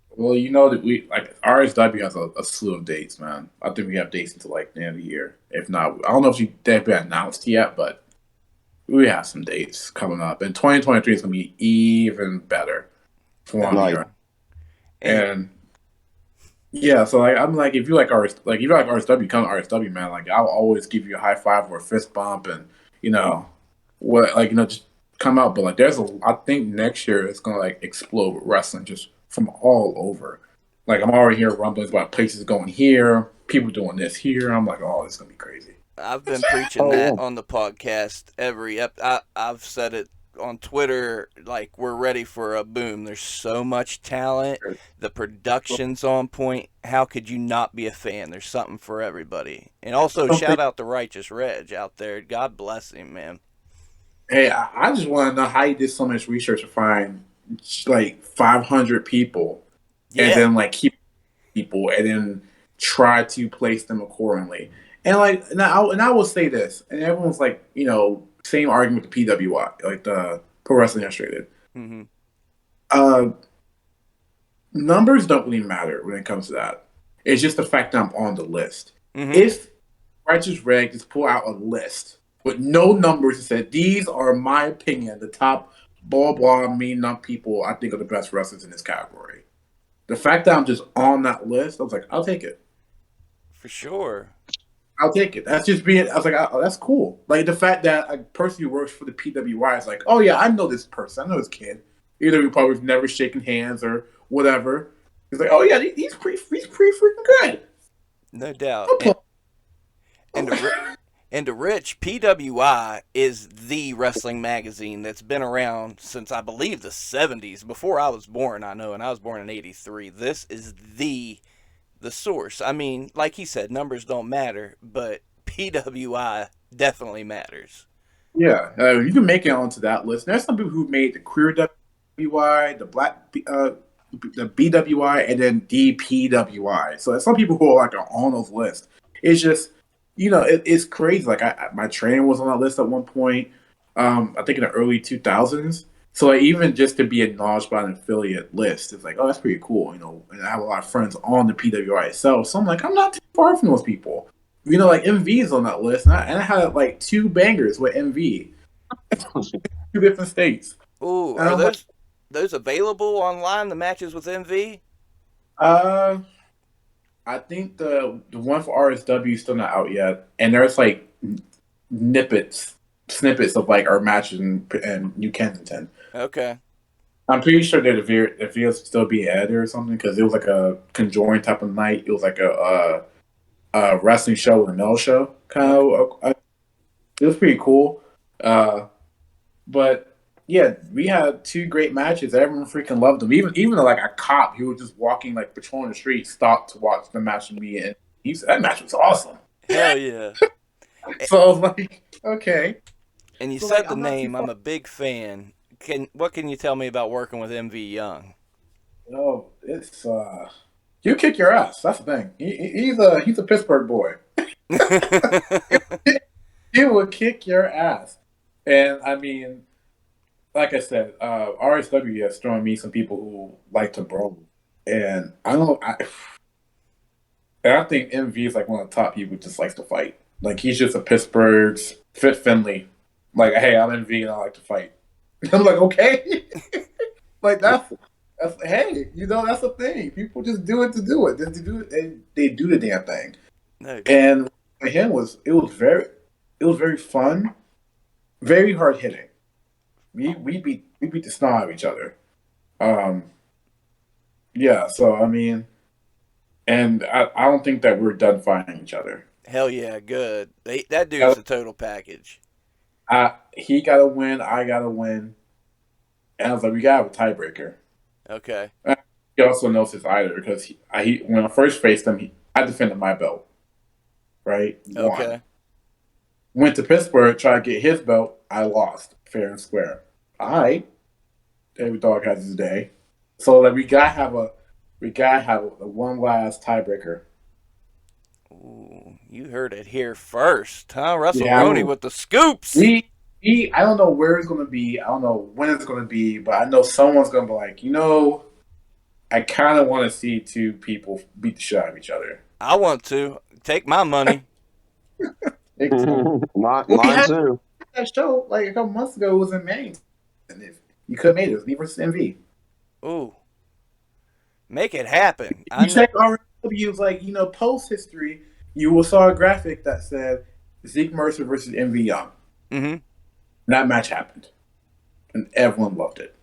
Well, you know that we like RSW has a slew of dates, man. I think we have dates until like the end of the year. If not, I don't know if they've been announced yet, but we have some dates coming up. And 2023 is gonna be even better for one year. And yeah, so like I'm like, if you like RSW, come to RSW, man. Like I'll always give you a high five or a fist bump, and just come out. But like, I think next year it's gonna like explode with wrestling just from all over. Like I'm already hearing rumblings about places going here, people doing this here. I'm like, oh, this is gonna be crazy. I've been preaching that on the podcast I've said it on Twitter, like we're ready for a boom. There's so much talent. The production's on point. How could you not be a fan? There's something for everybody. And also, shout out to Righteous Reg out there. God bless him, man. Hey, I just want to know how you did so much research to find like 500 people, and then like keep people, and then try to place them accordingly. And like, and I will say this, and everyone's like, same argument with the PWI, like the Pro Wrestling Illustrated. Mm-hmm. Uh, numbers don't really matter when it comes to that. It's just the fact that I'm on the list. Mm-hmm. If Righteous Reg just pull out a list with no numbers and said, these are my opinion, the top blah blah mean numb people I think are the best wrestlers in this category. The fact that I'm just on that list, I was like, I'll take it. For sure. I'll take it. That's just being. I was like, oh, that's cool. Like the fact that a person who works for the PWI is like, oh yeah, I know this person. I know this kid. Either we probably never shaken hands or whatever. He's like, oh yeah, he's pretty freaking good. No doubt. Okay. And to Rich, PWI is the wrestling magazine that's been around since I believe the 70s, before I was born, I know, and I was born in 83. This is the source. I mean, like he said, numbers don't matter, but PWI definitely matters. Yeah, you can make it onto that list. There's some people who made the queer WI, the black, the BWI, and then DPWI. So there's some people who are like on those lists. It's just, it's crazy. Like my trainer was on that list at one point. I think in the early 2000s. So like even just to be acknowledged by an affiliate list, it's like, oh, that's pretty cool. And I have a lot of friends on the PWI itself. So I'm like, I'm not too far from those people. Like MV is on that list, and I had like two bangers with MV, two different states. Ooh, And are I'm like, those available online? The matches with MV? uh, I think the one for RSW is still not out yet, and there's like snippets of like our matches in New Kensington. Okay. I'm pretty sure that the videos still being edited or something because it was like a conjoined type of night. It was like a wrestling show with a no show kind of. It was pretty cool. But yeah, we had two great matches. Everyone freaking loved them. Even like a cop who was just walking like patrolling the street stopped to watch the match with me, and he said that match was awesome. Hell yeah. So I was like, okay. And you So, said like, the I'm not too name. I'm a big fan. What can you tell me about working with MV Young? Oh, it's you kick your ass. That's the thing. He's a Pittsburgh boy. He will kick your ass. And I mean, like I said, RSW has thrown me some people who like to brawl, and I think MV is like one of the top people who just likes to fight. Like he's just a Pittsburgh's Fit Finley. Like, hey, I'm MV and I like to fight. I'm like, okay, like that's hey, that's the thing. People just do it to do it. Just to do it, and they do the damn thing. No. And for him it was very fun, very hard hitting. We beat the snot out of each other. Um, yeah. So I mean, and I don't think that we're done fighting each other. Hell yeah, good. That dude's a total package. He got to win. I got to win. And I was like, we got to have a tiebreaker. Okay. He also knows his either because when I first faced him, I defended my belt. Right. Okay. Won. Went to Pittsburgh, tried to get his belt. I lost fair and square. All right. Every dog has his day. So that we gotta have a one last tiebreaker. Ooh, you heard it here first, huh? WrestleRoni with the scoops. I don't know where it's gonna be. I don't know when it's gonna be, but I know someone's gonna be like, I kind of want to see two people beat the shit out of each other. I want to take my money. Mine too. That show like a couple months ago was in Maine, and if you could have made it, it was me versus MV. Ooh, make it happen. You check RW's like post history, you will saw a graphic that said Zeke Mercer versus MV Young. Mm-hmm. That match happened, and everyone loved it.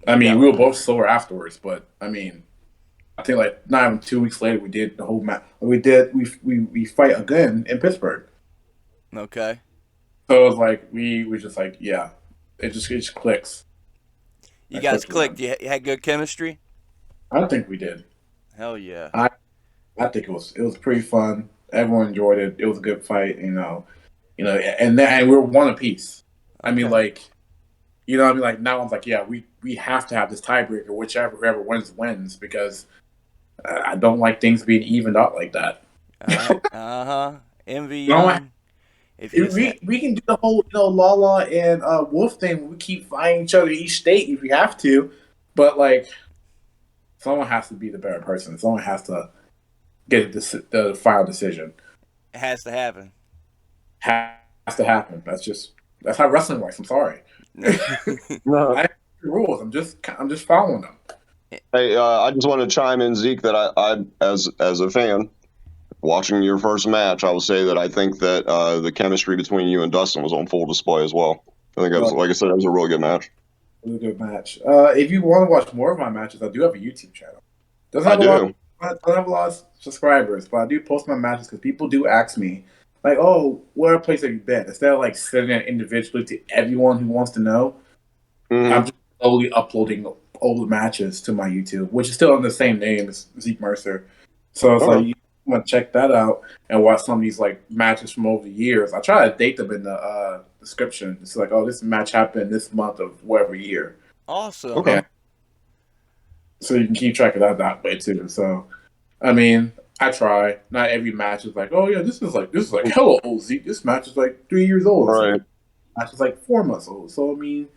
I mean, we were both sore afterwards, but I mean, I think like not even 2 weeks later, we did the whole match. We fight again in Pittsburgh. Okay. So it was like we were just like, yeah, it just clicks. You guys clicked. You had good chemistry. I think we did. Hell yeah. I think it was pretty fun. Everyone enjoyed it. It was a good fight, and we were one apiece. I mean, like, like now I'm like, yeah, we have to have this tiebreaker. Whoever wins because I don't like things being evened out like that. MV. We can do the whole Lala and Wolf thing. We keep fighting each other each state if we have to, But like, someone has to be the better person. Someone has to get the final decision. It has to happen. Has to happen. That's how wrestling works. I'm sorry. No. I have the rules. I'm just following them. Hey, I just want to chime in, Zeke, that I as a fan watching your first match, I will say that I think that the chemistry between you and Dustin was on full display as well. I think that was, like I said, it was a really good match. Really good match. If you want to watch more of my matches, I do have a YouTube channel. Doesn't have I a lot. do. Don't have a lot of subscribers, but I do post my matches because people do ask me, like, "Oh, where place have you been?" Instead of like sending it individually to everyone who wants to know, I'm just slowly uploading old matches to my YouTube, which is still on the same name as Zeke Mercer. So it's like you want to check that out and watch some of these like matches from over the years. I try to date them in the description. It's like, oh, this match happened this month of whatever year. Awesome. Okay. Yeah. So you can keep track of that way too. So, I mean, I try. Not every match is like, oh yeah, this is like hello old Zeke. This match is like 3 years old. Right. This match is like 4 months old. So I mean,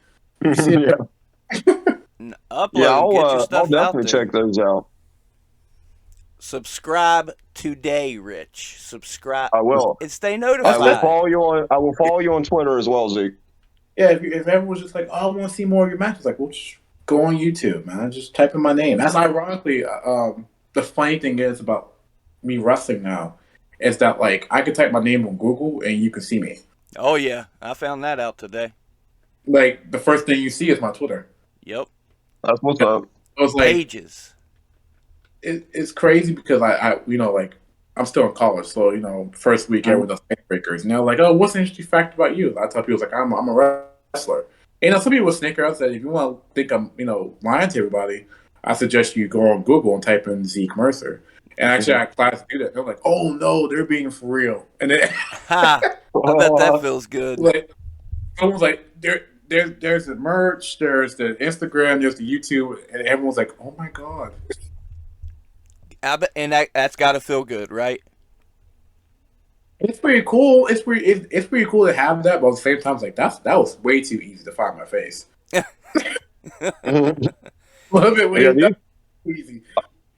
you see Yeah. Upload. Yeah, Get your I'll stuff out definitely there. check those out. Subscribe today, Rich. Subscribe. I will. And stay I will notified. follow you on. I will follow you on Twitter as well, Zeke. yeah, if everyone's just like, oh, I want to see more of your matches, like, well, just go on YouTube, man. Just type in my name. That's ironically, the funny thing is about me wrestling now is that like I can type my name on Google and you can see me. Oh yeah, I found that out today. Like the first thing you see is my Twitter. Yep. That's what's up. It was like Pages. it's crazy because I like I'm still in college, so first week everyone does breakers, and they're like, oh, what's the interesting fact about you? I tell people like I'm a wrestler. And, some people snicker. I said, if you want to think I'm lying to everybody, I suggest you go on Google and type in Zeke Mercer. And actually, I had class to do that. They're like, oh no, they're being for real. And then Ha! I bet that feels good. like someone's like, there's the merch, there's the Instagram, there's the YouTube, and everyone's like, oh my god. I bet, and that's got to feel good, right? It's pretty cool. It's pretty cool to have that, but at the same time, it's like that was way too easy to find my face. A little bit way too easy.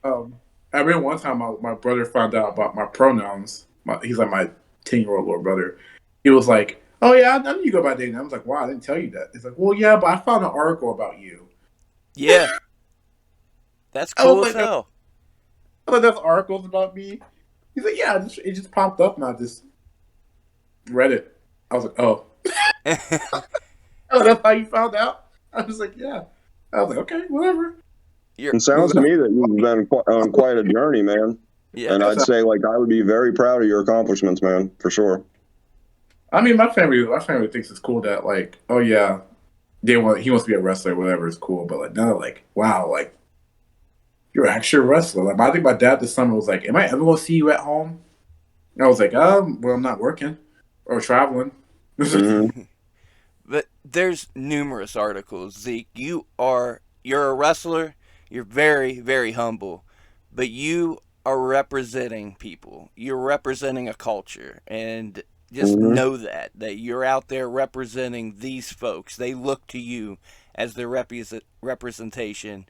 I remember one time my brother found out about my pronouns. He's like my 10-year-old little brother. He was like, "Oh yeah, I knew you go by Diggin." I was like, "Wow, I didn't tell you that." He's like, "Well, yeah, but I found an article about you." Yeah. That's cool as hell. I was like, "That's articles about me." He's like, "Yeah, it just popped up, and I just read it." I was like, "Oh, oh, that's how you found out?" I was like, "Yeah." I was like, "Okay, whatever." It sounds to me that you've been on quite a journey, man. Yeah. And I'd say like I would be very proud of your accomplishments, man, for sure. I mean, my family thinks it's cool that like, oh yeah, he wants to be a wrestler, whatever is cool. But like now, like, wow, like you're actually a wrestler. Like I think my dad this summer was like, "Am I ever gonna see you at home?" And I was like, well, I'm not working or traveling. But there's numerous articles, Zeke. You're a wrestler. You're very, very humble, but you are representing people. You're representing a culture, and just know that you're out there representing these folks. They look to you as their representation,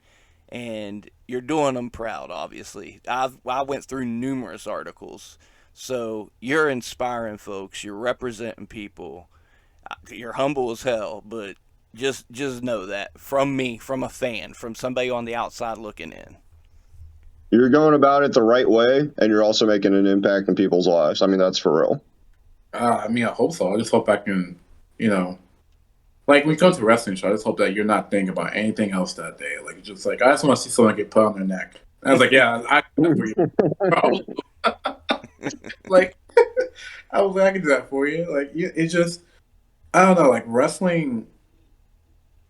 and you're doing them proud. Obviously, I went through numerous articles, so you're inspiring folks. You're representing people. You're humble as hell, but just know that from me, from a fan, from somebody on the outside looking in. You're going about it the right way, and you're also making an impact in people's lives. I mean, that's for real. I mean, I hope so. I just hope I can, like when you come to a wrestling show, I just hope that you're not thinking about anything else that day. Like, just like, I just want to see someone get put on their neck. And I was like, yeah, I can do that for you. Like, I was like, I can do that for you. Like, it just, I don't know, like wrestling,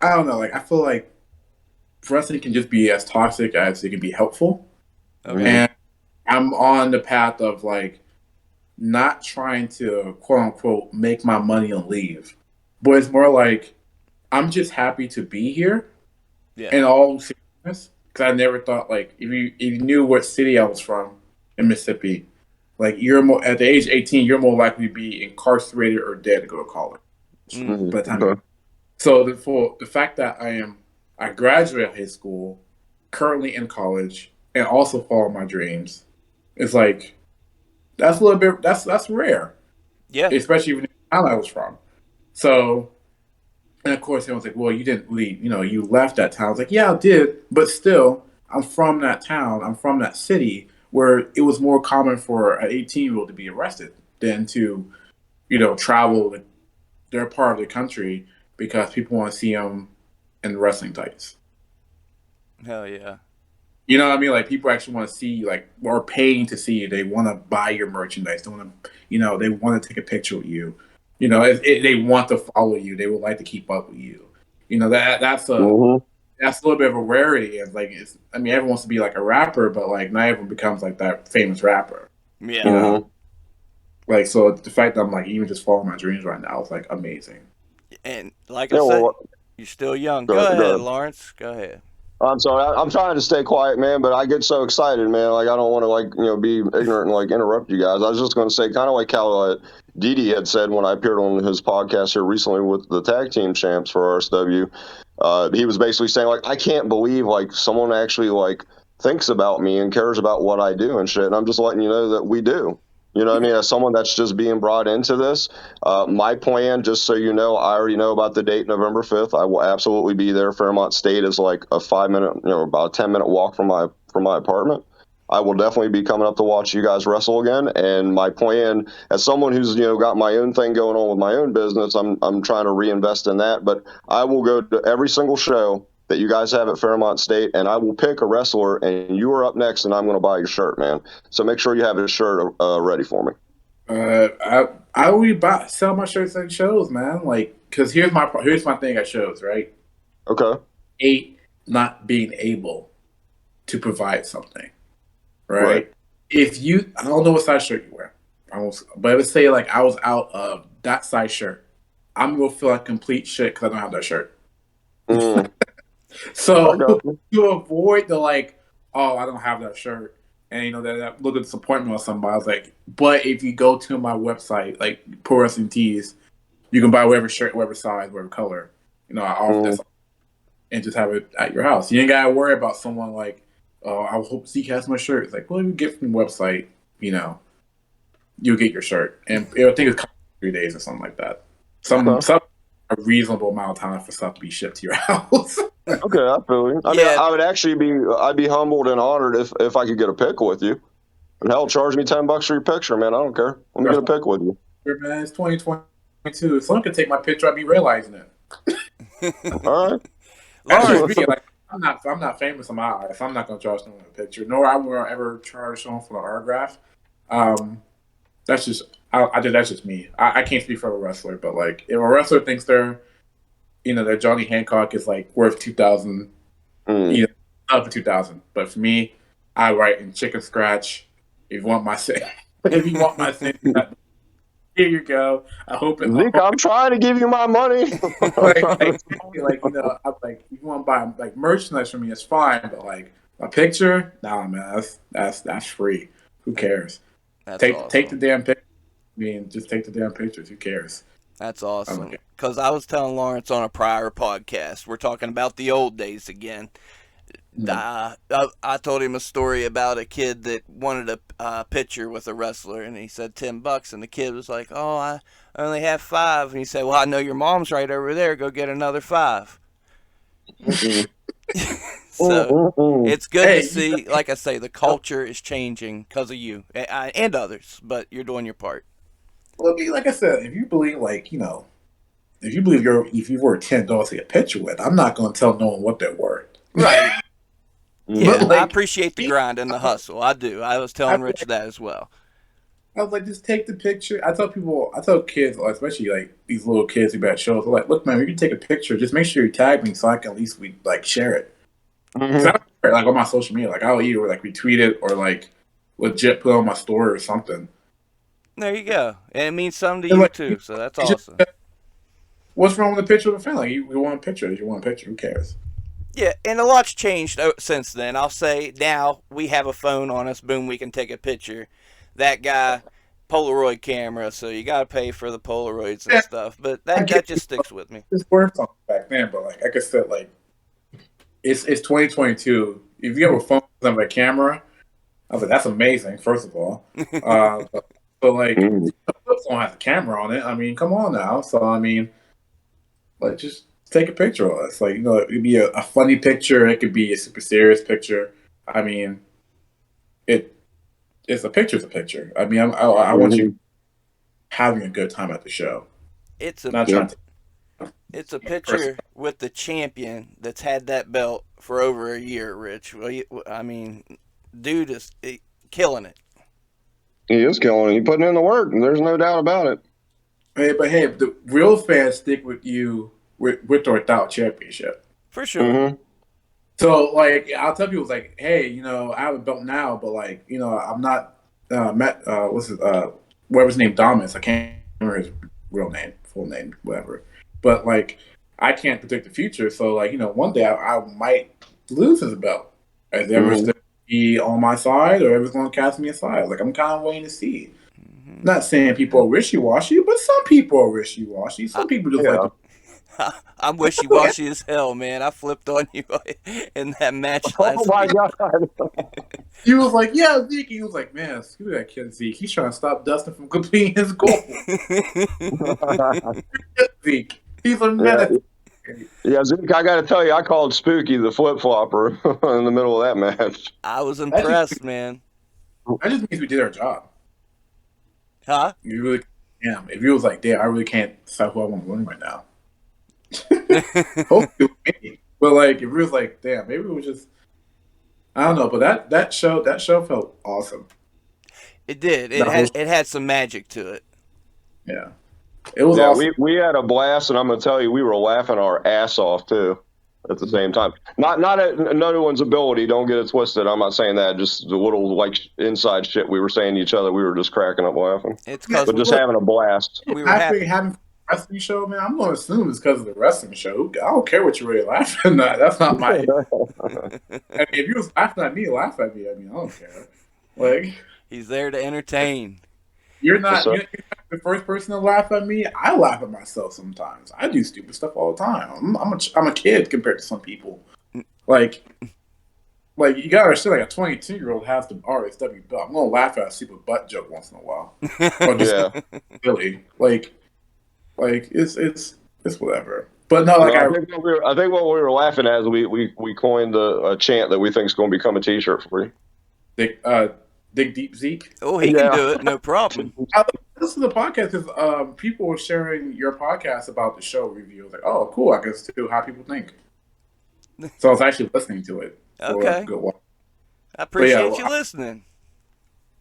I don't know, like I feel like wrestling can just be as toxic as it can be helpful. Okay. And I'm on the path of like not trying to quote unquote make my money and leave, but it's more like I'm just happy to be here. Yeah. In all seriousness, because I never thought like if you knew what city I was from in Mississippi, like you're more at the age of 18, you're more likely to be incarcerated or dead to go to college. By the time, so the fact that I am I graduated high school, currently in college, and also follow my dreams. It's like that's a little bit that's rare, Yeah. especially even in the town I was from. So, and of course, everyone's like, "Well, you didn't leave. You left that town." I was like, "Yeah, I did, but still, I'm from that town. I'm from that city where it was more common for an 18-year-old to be arrested than to, travel their part of the country because people want to see them in wrestling tights." Hell yeah. You know what I mean? Like people actually want to see you, like, or paying to see you. They want to buy your merchandise. They want to, they want to take a picture with you. They want to follow you. They would like to keep up with you. Mm-hmm. That's a little bit of a rarity. And like, I mean, everyone wants to be like a rapper, but like, not everyone becomes like that famous rapper. Yeah. You know, Mm-hmm. like so the fact that I'm like even just following my dreams right now is like amazing. And like I Yeah, say, well, you're still young. go Go ahead. Go ahead, ahead. Lawrence. Go ahead. I'm sorry. I'm trying to stay quiet, man, but I get so excited, man. Like I don't want to be ignorant and like interrupt you guys. I was just going to say, kind of like how Didi had said when I appeared on his podcast here recently with the tag team champs for RSW. He was basically saying like, I can't believe like someone actually like thinks about me and cares about what I do and shit. And I'm just letting you know that we do. You know what I mean? As someone that's just being brought into this, my plan, just so you know, I already know about the date, November 5th. I will absolutely be there. Fairmont State is like a 5 minute, about a 10-minute walk from my apartment. I will definitely be coming up to watch you guys wrestle again. And my plan, as someone who's got my own thing going on with my own business, I'm trying to reinvest in that. But I will go to every single show that you guys have at Fairmont State, and I will pick a wrestler, and you are up next, and I'm going to buy your shirt, man. So make sure you have a shirt ready for me. I already sell my shirts at shows, man. Like, cause here's my thing at shows, right? Okay. Not being able to provide something, Right. right? I don't know what size shirt you wear, but let's say like I was out of that size shirt, I'm gonna feel like complete shit because I don't have that shirt. Mm, I So got you. to avoid the like, oh, I don't have that shirt, and that look of disappointment on somebody, I was like, but if you go to my website, like Pro Wrestling Tees, you can buy whatever shirt, whatever size, whatever color, I offer Mm, this and just have it at your house. You ain't gotta worry about someone like, oh, I hope Zeke has my shirt. It's like, well, you get from the website, you'll get your shirt, and I think it's 3 days or something like that. Some okay. some a reasonable amount of time for stuff to be shipped to your house. Okay, I feel you. I mean, Yeah. I would actually I'd be humbled and honored if I could get a pic with you. And hell, charge me $10 for your picture, man. I don't care. Let me get a pic with you. Man, it's 2022. If someone could take my picture, I'd be realizing it. All right. That's just Lawrence. me. Like I'm not famous in my eyes. I'm not gonna charge someone a picture, nor I will ever charge someone for an autograph. Um, that's just that's just me. I can't speak for a wrestler, but like if a wrestler thinks that Johnny Hancock is like worth 2,000, Mm. up for 2,000. But for me, I write in chicken scratch. If you want my if you want my thing, here you go. I hope it. Zeke, I'm trying to give you my money. I'm like, if you want to buy like merchandise from me, it's fine. But like a picture, nah, man, that's free. Who cares? That's Take the awesome. damn picture. I mean, just take the damn pictures. Who cares? That's I'm awesome. like, Because I was telling Lawrence on a prior podcast, we're talking about the old days again. I told him a story about a kid that wanted a picture with a wrestler, and he said $10, and the kid was like, "Oh, I only have five." And he said, "Well, I know your mom's right over there. Go get another five." Mm-mm. So Mm-mm. it's good to hey, see. Like I say, the culture is changing because of you and others, but you're doing your part. well, I mean, like I said, if you believe, like if you were $10 to get a picture with, I'm not going to tell no one what they're worth. Right. Yeah, But Mm-mm. I like, appreciate the grind and the hustle. I do. I was I telling Rich that as well. I was like, just take the picture. I tell kids, especially like these little kids who be at shows, I'm like, look, man, if you take a picture, just make sure you tag me so I can at least share it. Because I Mm-hmm. don't share it, like on my social media, like I'll either like retweet it or like legit put it on my story or something. There you go. And it means something to And you like, too, so that's it's just, awesome. what's wrong with a picture of a fan? Like you want a picture, you want a picture. Who cares? Yeah, and a lot's changed since then. I'll say now we have a phone on us. Boom, we can take a picture. That guy, Polaroid camera, so you got to pay for the Polaroids and Yeah, stuff. But I that get just sticks with me. it's worth something back then, but like I said, like it's 2022. If you have a phone with a camera, I was like, that's amazing. First of all, but like, Mm. the flip phone has a camera on it. I mean, come on now. So I mean, like, just take a picture of us. Like, it could be a funny picture. It could be a super serious picture. I mean, it's a picture's a picture. I mean, I want you having a good time at the show. It's a Not trying to. it's a picture with the champion that's had that belt for over a year, Rich. Well, I mean, dude is killing it. He is killing it. He's putting in the work. There's no doubt about it. Hey, the real fans stick with you with or without championship. For sure. Mm-hmm. So, like, I'll tell people, like, hey, I have a belt now, but, like, I'm not, whatever his name, Dominus. I can't remember his real name, full name, whatever. But, like, I can't predict the future. So, like, one day I might lose his belt. Is ever Mhm. still be on my side or ever's going to cast me aside? Like, I'm kind of waiting to see. Not saying people are wishy-washy, but some people are wishy-washy. Some people just like Yeah. to. I'm wishy washy as hell, man. I flipped on you in that match Oh last my week. God. He was like, yeah, Zeke. He was like, man, screw that kid Zeke. He's trying to stop Dustin from completing his goal. Zeke. He's a Yeah, menace. yeah, Zeke, I got to tell you, I called Spooky the flip flopper in the middle of that match. I was impressed, man. That just means we did our job. Huh? You really, damn. If you was like, damn, I really can't decide who I want to win right now. Hopefully, it was me. But like, if it was like, damn, maybe it was just, I don't know. But that show felt awesome. It did. The whole, It had some magic to it. yeah, it was Yeah, awesome. we had a blast, and I'm gonna tell you, we were laughing our ass off too at the same time. Not at no one's ability. Don't get it twisted. I'm not saying that. Just the little like inside shit we were saying to each other. We were just cracking up laughing, It's Yeah, because but just look, having a blast. we were happy. having a wrestling show, man. I'm going to assume it's because of the wrestling show. I don't care what you're really laughing at. That's not my. I mean, if you was laughing at me, laugh at me. I mean, I don't care. Like, He's there to entertain. you're Yes, not, sir. you're not the first person to laugh at me. I laugh at myself sometimes. I do stupid stuff all the time. I'm a kid compared to some people. Like you gotta understand, like a 22-year-old has the RSW belt. I'm gonna laugh at a stupid butt joke once in a while, or just Yeah. silly. Like it's whatever. But no, like No, I think what we were laughing at is we coined a chant that we think is going to become a T-shirt for you. dig deep Zeke. Oh, he can do it, no problem. I listen to the podcast because people were sharing your podcast about the show review. I was like, oh, cool. I can still how people think. So I was actually listening to it. For a Okay. good while. I appreciate well, you listening.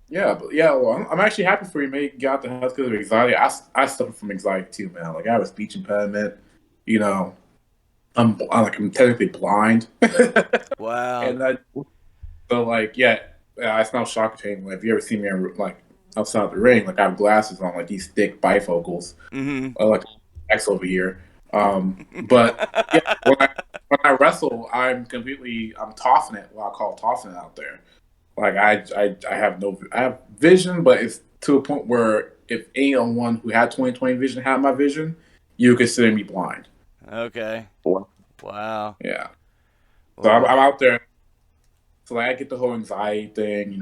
Well, I'm actually happy for you, mate. You got the health because of anxiety. I suffer from anxiety too, man. Like I have a speech impediment. I'm technically blind. Wow. And so like it's no shock to anyone. If you ever see me like outside the ring, like I have glasses on, like these thick bifocals, Mm-hmm. like X over here. But yeah, when I wrestle, I'm tossing it. What I call tossing it out there. Like I have vision, but it's to a point where if anyone who had 20/20 vision had my vision, you would consider me blind. Okay. Wow. Wow. Yeah. So I'm out there. So like I get the whole anxiety thing,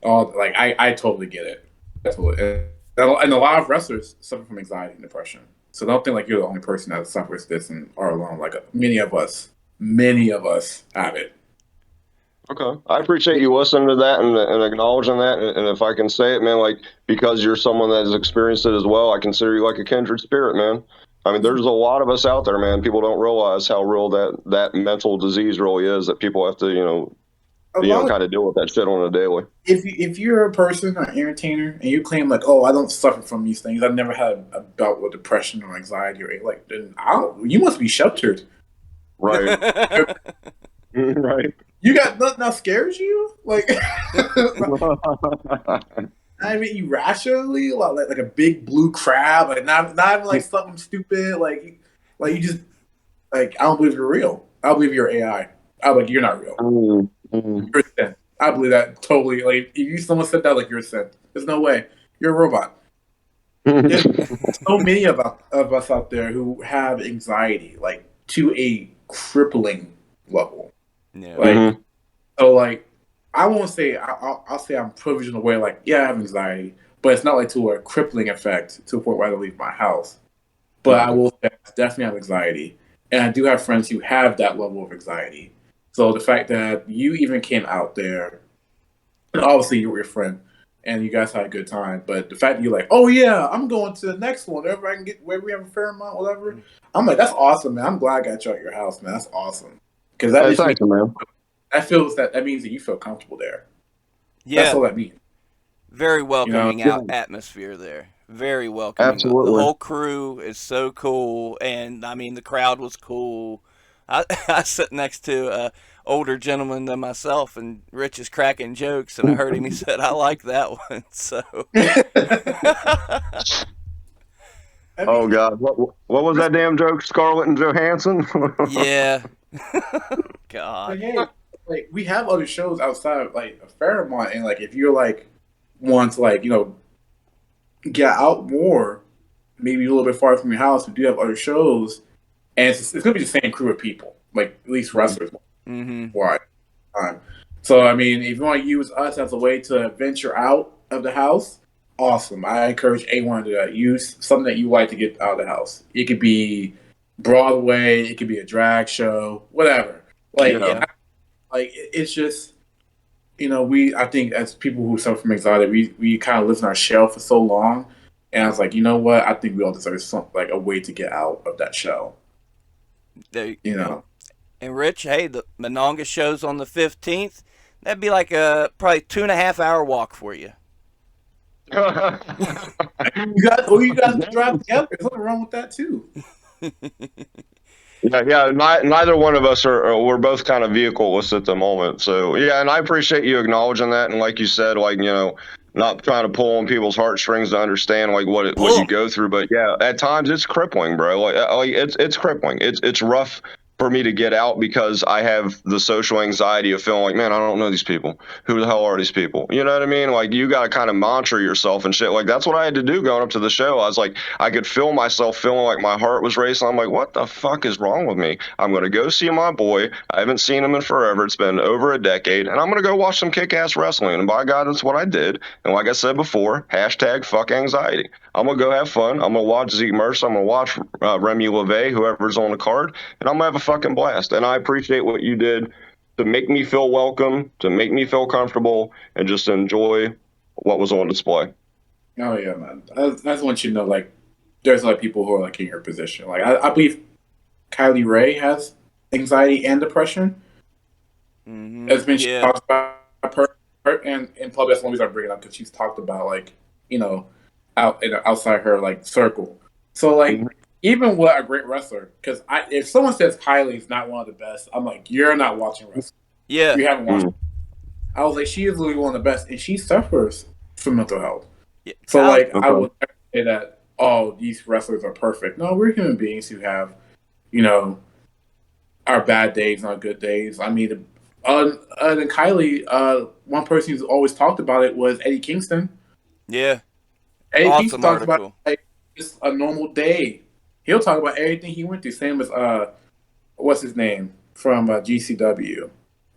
all like I totally get it. Totally. And a lot of wrestlers suffer from anxiety and depression. So don't think like you're the only person that suffers this and are alone. Like many of us have it. Okay. I appreciate you listening to that and acknowledging that. And if I can say it, man, like because you're someone that has experienced it as well, I consider you like a kindred spirit, man. I mean, there's a lot of us out there, man. People don't realize how real that mental disease really is. That people have to, kind of deal with that shit on a daily. If you're a person, an entertainer, and you claim like, oh, I don't suffer from these things, I've never had a bout with depression or anxiety or like, then you must be sheltered. Right. Right. You got nothing that scares you, like. I mean, irrationally, like a big blue crab, like not even like something stupid, like you just like I don't believe you're real. I believe you're AI. I'm like you're not real. Mm-hmm. You're a synth. I believe that totally. Like if someone said that, like you're a synth. There's no way you're a robot. There's so many of us out there who have anxiety, like to a crippling level. Yeah. Like, so like, I won't say I'll say I'm privileged in a way. Like, yeah, I have anxiety, but it's not like to a crippling effect to a point where I don't leave my house. But I will say I definitely have anxiety, and I do have friends who have that level of anxiety. So the fact that you even came out there, and obviously you were your friend, and you guys had a good time. But the fact that you're like, oh yeah, I'm going to the next one, wherever I can get, where we have a fair amount, whatever. I'm like, that's awesome, man. I'm glad I got you at your house, man. That's awesome because that Hey, just means thanks, man. that means that you feel comfortable there. That's Yeah. all that means. Very You know, welcoming Yeah, atmosphere there. Very welcoming. The absolutely. whole crew is so cool, and I mean the crowd was cool. I, I sit next to a older gentleman than myself, and Rich is cracking jokes, and I heard him. He said, "I like that one." So, I Oh mean, God, what was that damn joke? Scarlett and Johansson. yeah. God. but hey, like we have other shows outside of like a fair amount, and like if you're like want to like get out more, maybe a little bit farther from your house, we do have other shows, and it's gonna be the same crew of people, like at least wrestlers Mm-hmm. wise. So I mean, if you want to use us as a way to venture out of the house, awesome. I encourage anyone to do that. Use something that you like to get out of the house. It could be Broadway, it could be a drag show, whatever. Like, Yeah. it's just we I think as people who suffer from anxiety, we kind of live in our shell for so long, and I was like, you know what? I think we all deserve some like a way to get out of that shell. There, You and know. and Rich, hey, the Mononga show's on the 15th. That'd be like a probably 2.5 hour walk for you. You guys can drive together. There's nothing wrong with that too. Yeah. Neither one of us we're both kind of vehicleless at the moment. So yeah, and I appreciate you acknowledging that. And like you said, like not trying to pull on people's heartstrings to understand like what Pull you 'em. go through. But yeah, at times it's crippling, bro. Like it's crippling. It's rough for me to get out because I have the social anxiety of feeling like, man, I don't know these people. Who the hell are these people? You know what I mean? Like you got to kind of mantra yourself and shit. Like that's what I had to do going up to the show. I was like, I could feel myself feeling like my heart was racing. I'm like, what the fuck is wrong with me? I'm going to go see my boy. I haven't seen him in forever. It's been over a decade. And I'm going to go watch some kick ass wrestling. And by God, that's what I did. And like I said before, hashtag fuck anxiety. I'm going to go have fun. I'm going to watch Zeke Mercer. I'm going to watch Remy LeVay, whoever's on the card. And I'm going to have a fucking blast. And I appreciate what you did to make me feel welcome, to make me feel comfortable, and just enjoy what was on display. Oh yeah, man. I just want you to know, like, there's like people who are like in your position. Like, I believe Kylie Ray has anxiety and depression. Mm-hmm. It's been she Yeah. talks about her and probably that's one reason I bring it up because she's talked about like outside her like circle. So like even with a great wrestler, because if someone says Kylie's not one of the best, I'm like, you're not watching wrestling. Yeah. You haven't watched. I was like, she is literally one of the best, and she suffers from mental health. Yeah. So Kyle, like, I would never say that. Oh, these wrestlers are perfect. No, we're human beings who have, you know, our bad days and our good days. I mean, other than Kylie, one person who's always talked about it was Eddie Kingston. yeah. Eddie Kingston Awesome talks about article. like just a normal day. He'll talk about everything he went through. Same as what's his name from GCW,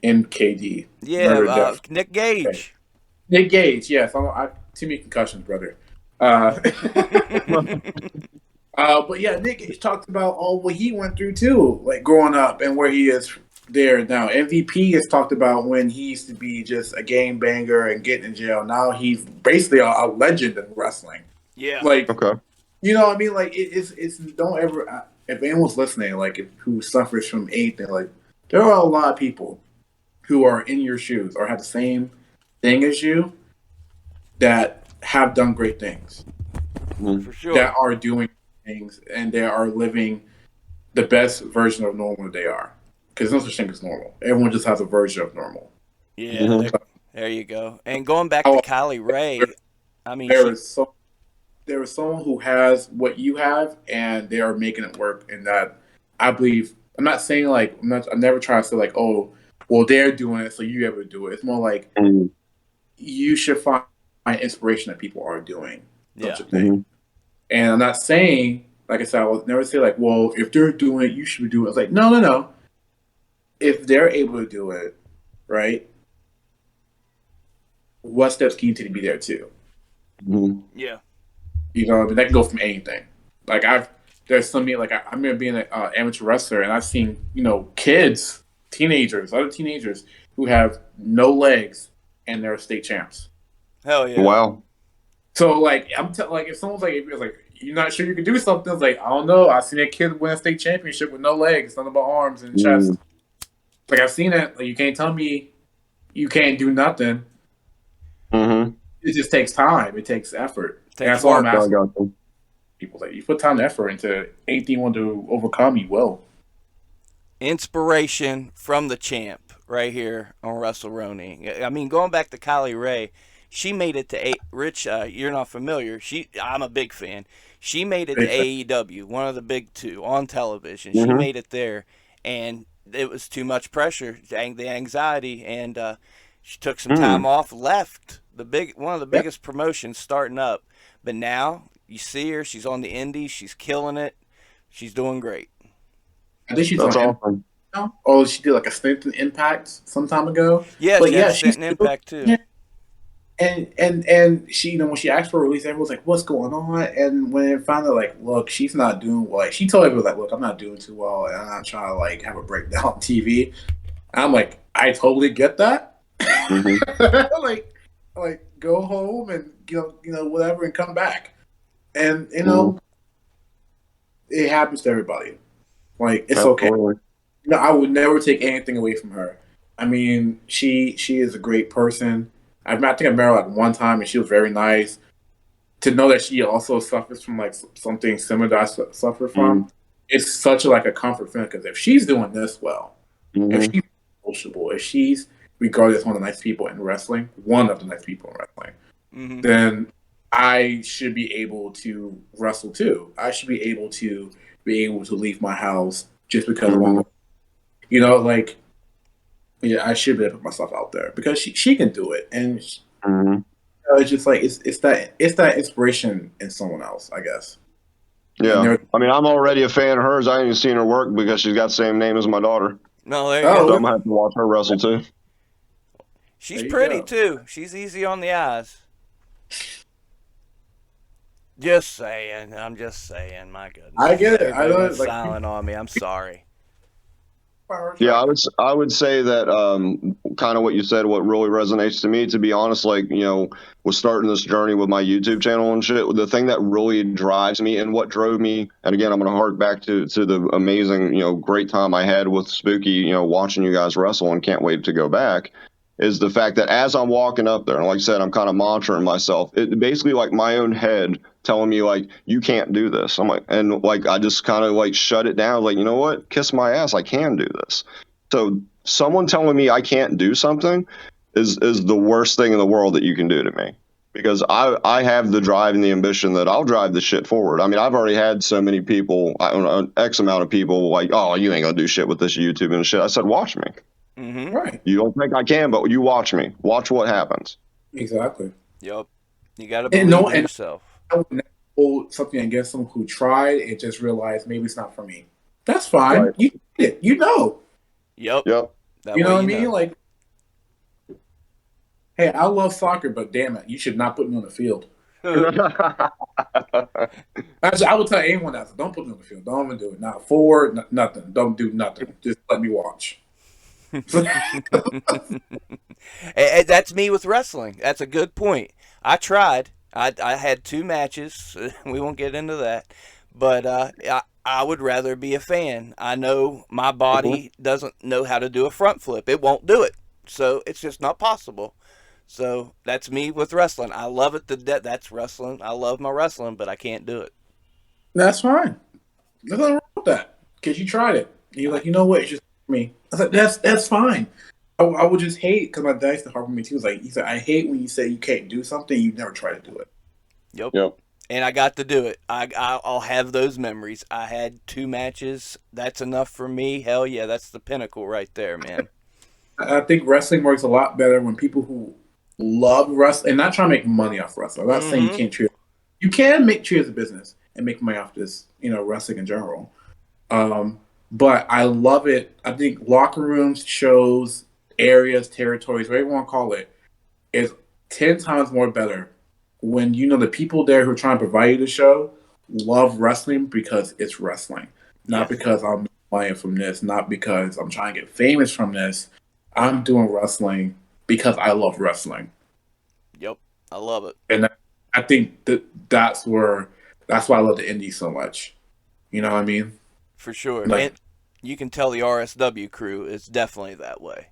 MKD, Yeah. Murder Death. Nick Okay. Gage. Nick Gage, yes. Too many concussions, brother. Uh, but yeah, Nick Gage talked about all what he went through too, like growing up and where he is there now. MVP has talked about when he used to be just a game banger and getting in jail. Now he's basically a legend in wrestling. Yeah. Like, Okay. you know what I mean? Like, it's don't ever, if anyone's listening, like, who suffers from anything, like, there are a lot of people who are in your shoes or have the same thing as you that have done great things, For sure. that are doing things, and they are living the best version of normal they are. Because there's no such thing as normal. Everyone just has a version of normal. Yeah. There you go. And going back to Oh, Kylie Ray, I mean, there is someone who has what you have, and they are making it work. And that I believe. I'm not saying like I'm never trying to say like, oh, well, they're doing it, so you ever do it. It's more like you should find inspiration that people are doing. Don't you think? And I'm not saying, like I said, I will never say like, well, if they're doing it, you should do it. It's like, no. if they're able to do it, right? What steps can you take to be there too? Mhm. Yeah. You know, I mean, that can go from anything. Like there's something like I remember being an amateur wrestler, and I've seen kids, teenagers, other teenagers who have no legs, and they're state champs. Hell yeah. Wow. So like like if someone's like, if you're like, you're not sure you can do something, it's like, I don't know. I've seen a kid win a state championship with no legs, nothing but arms and chest. Mm. Like I've seen it. Like you can't tell me you can't do nothing. Mm-hmm. It just takes time. It takes effort. And Takes that's all I'm work. I asking got you. people. Like you put time and effort into anything you want to overcome, you will. Inspiration from the champ right here on WrestleRoni. I mean, going back to Kylie Ray, she made it to Rich. You're not familiar. I'm a big fan. She made it to AEW, one of the big two on television. She Mm-hmm. made it there, and it was too much pressure, the anxiety, and she took some time Mm. off, left one of the Yeah, biggest promotions starting up. But now you see her; she's on the Indies. She's killing it. She's doing great. I think she's on That's Impact awesome. now. Oh, she did like a stint in Impact some time ago. Yeah, But she had a yeah, stint she's in still. Impact too. And she, when she asked for a release, everyone was like, "What's going on?" And when it found out, like, look, she's not doing well. Like, she told everyone, like, "Look, I'm not doing too well, and I'm not trying to like have a breakdown on TV." And I'm like, I totally get that. Mm-hmm. like, go home and whatever, and come back. And Mm-hmm. it happens to everybody. Like, it's okay. Absolutely. I would never take anything away from her. I mean, she is a great person. I think I met her like one time, and she was very nice. To know that she also suffers from like something similar that I suffer from, it's such like a comfort feeling. Because if she's doing this well, if Mm-hmm. she's sociable, if she's regarded as one of the nice people in wrestling, one of the nice people in wrestling, Hmm. then I should be able to wrestle too. I should be able to leave my house just because I want Mm-hmm. to. Like, yeah, I should be able to put myself out there because she can do it, and Mm-hmm. it's just like it's that inspiration in someone else, I guess. And Yeah. there, I mean, I'm already a fan of hers. I ain't even seen her work because she's got the same name as my daughter. No, there you So go. I'm gonna have to watch her wrestle too. She's there you pretty go. too. She's easy on the eyes. Just saying. I'm just saying. My I goodness. get it. I Everybody know went it. Like silent on me. I'm sorry. power Yeah, track. I would say that kind of what you said, what really resonates to me, to be honest, like, was starting this journey with my YouTube channel and shit. The thing that really drives me and what drove me, and again, I'm going to hark back to the amazing, great time I had with Spooky, watching you guys wrestle and can't wait to go back, is the fact that as I'm walking up there, and like I said, I'm kind of monitoring myself. It basically like my own head telling me like, you can't do this. I'm like, and like I just kind of like shut it down. Like, you know what? Kiss my ass. I can do this. So someone telling me I can't do something is the worst thing in the world that you can do to me. Because I have the drive and the ambition that I'll drive the shit forward. I mean, I've already had so many people, I don't know, X amount of people like, oh, you ain't gonna do shit with this YouTube and shit. I said, watch me. Mm-hmm. Right. You don't think I can, but you watch me. Watch what happens. Exactly. Yep. You got to And believe no, in and yourself. I would never hold something against someone who tried and just realized maybe it's not for me. That's fine. Right. You did it. Yep. Yep. That You know way what I you mean? know. Like, hey, I love soccer, but damn it, you should not put me on the field. Actually, I would tell anyone else, don't put me on the field. Don't even do it. Not forward, nothing. Don't do nothing. Just let me watch. That's me with wrestling. That's a good point. I tried. I had two matches. We won't get into that. But I would rather be a fan. I know my Mhm. body doesn't know how to do a front flip. It won't do it. So it's just not possible. So that's me with wrestling. I love it to death. That's wrestling. I love my wrestling, but I can't do it. That's fine. There's nothing wrong with that because you tried it. And you're I, like, you know what? It's just for me. I was like, that's fine. I would just hate because my dad used to harp on me too. He said, I hate when you say you can't do something, you never try to do it. yep. Yep. And I got to do it. I'll have those memories. I had two matches. That's enough for me. Hell yeah, that's the pinnacle right there, man. I think wrestling works a lot better when people who love wrestling and not trying to make money off wrestling. I'm not saying you Mm-hmm. can't treat it. You can make treat it as a business and make money off this, wrestling in general. Um, but I love it. I think locker rooms, shows, areas, territories, whatever you want to call it, is 10 times more better when you know the people there who are trying to provide you the show love wrestling because it's wrestling, not Yes. because I'm playing from this, not because I'm trying to get famous from this. I'm doing wrestling because I love wrestling, Yep. I love it. and I think that's why I love the indies so much. You know what I mean? For sure. And Like you can tell the RSW crew is definitely that way.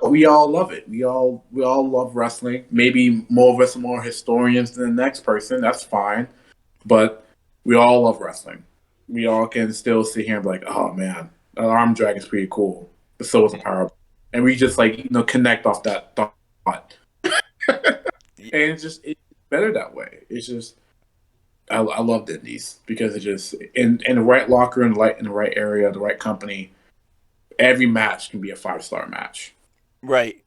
we all love it. We all love wrestling. Maybe more of us are more historians than the next person. That's fine. But we all love wrestling. We all can still sit here and be like, oh man, an arm drag is pretty cool. But so is a power. And we just like, connect off that thought. And it's better that way. It's just I love the indies because it just in the right locker room, in the right area, the right company, every match can be a 5-star match. Right.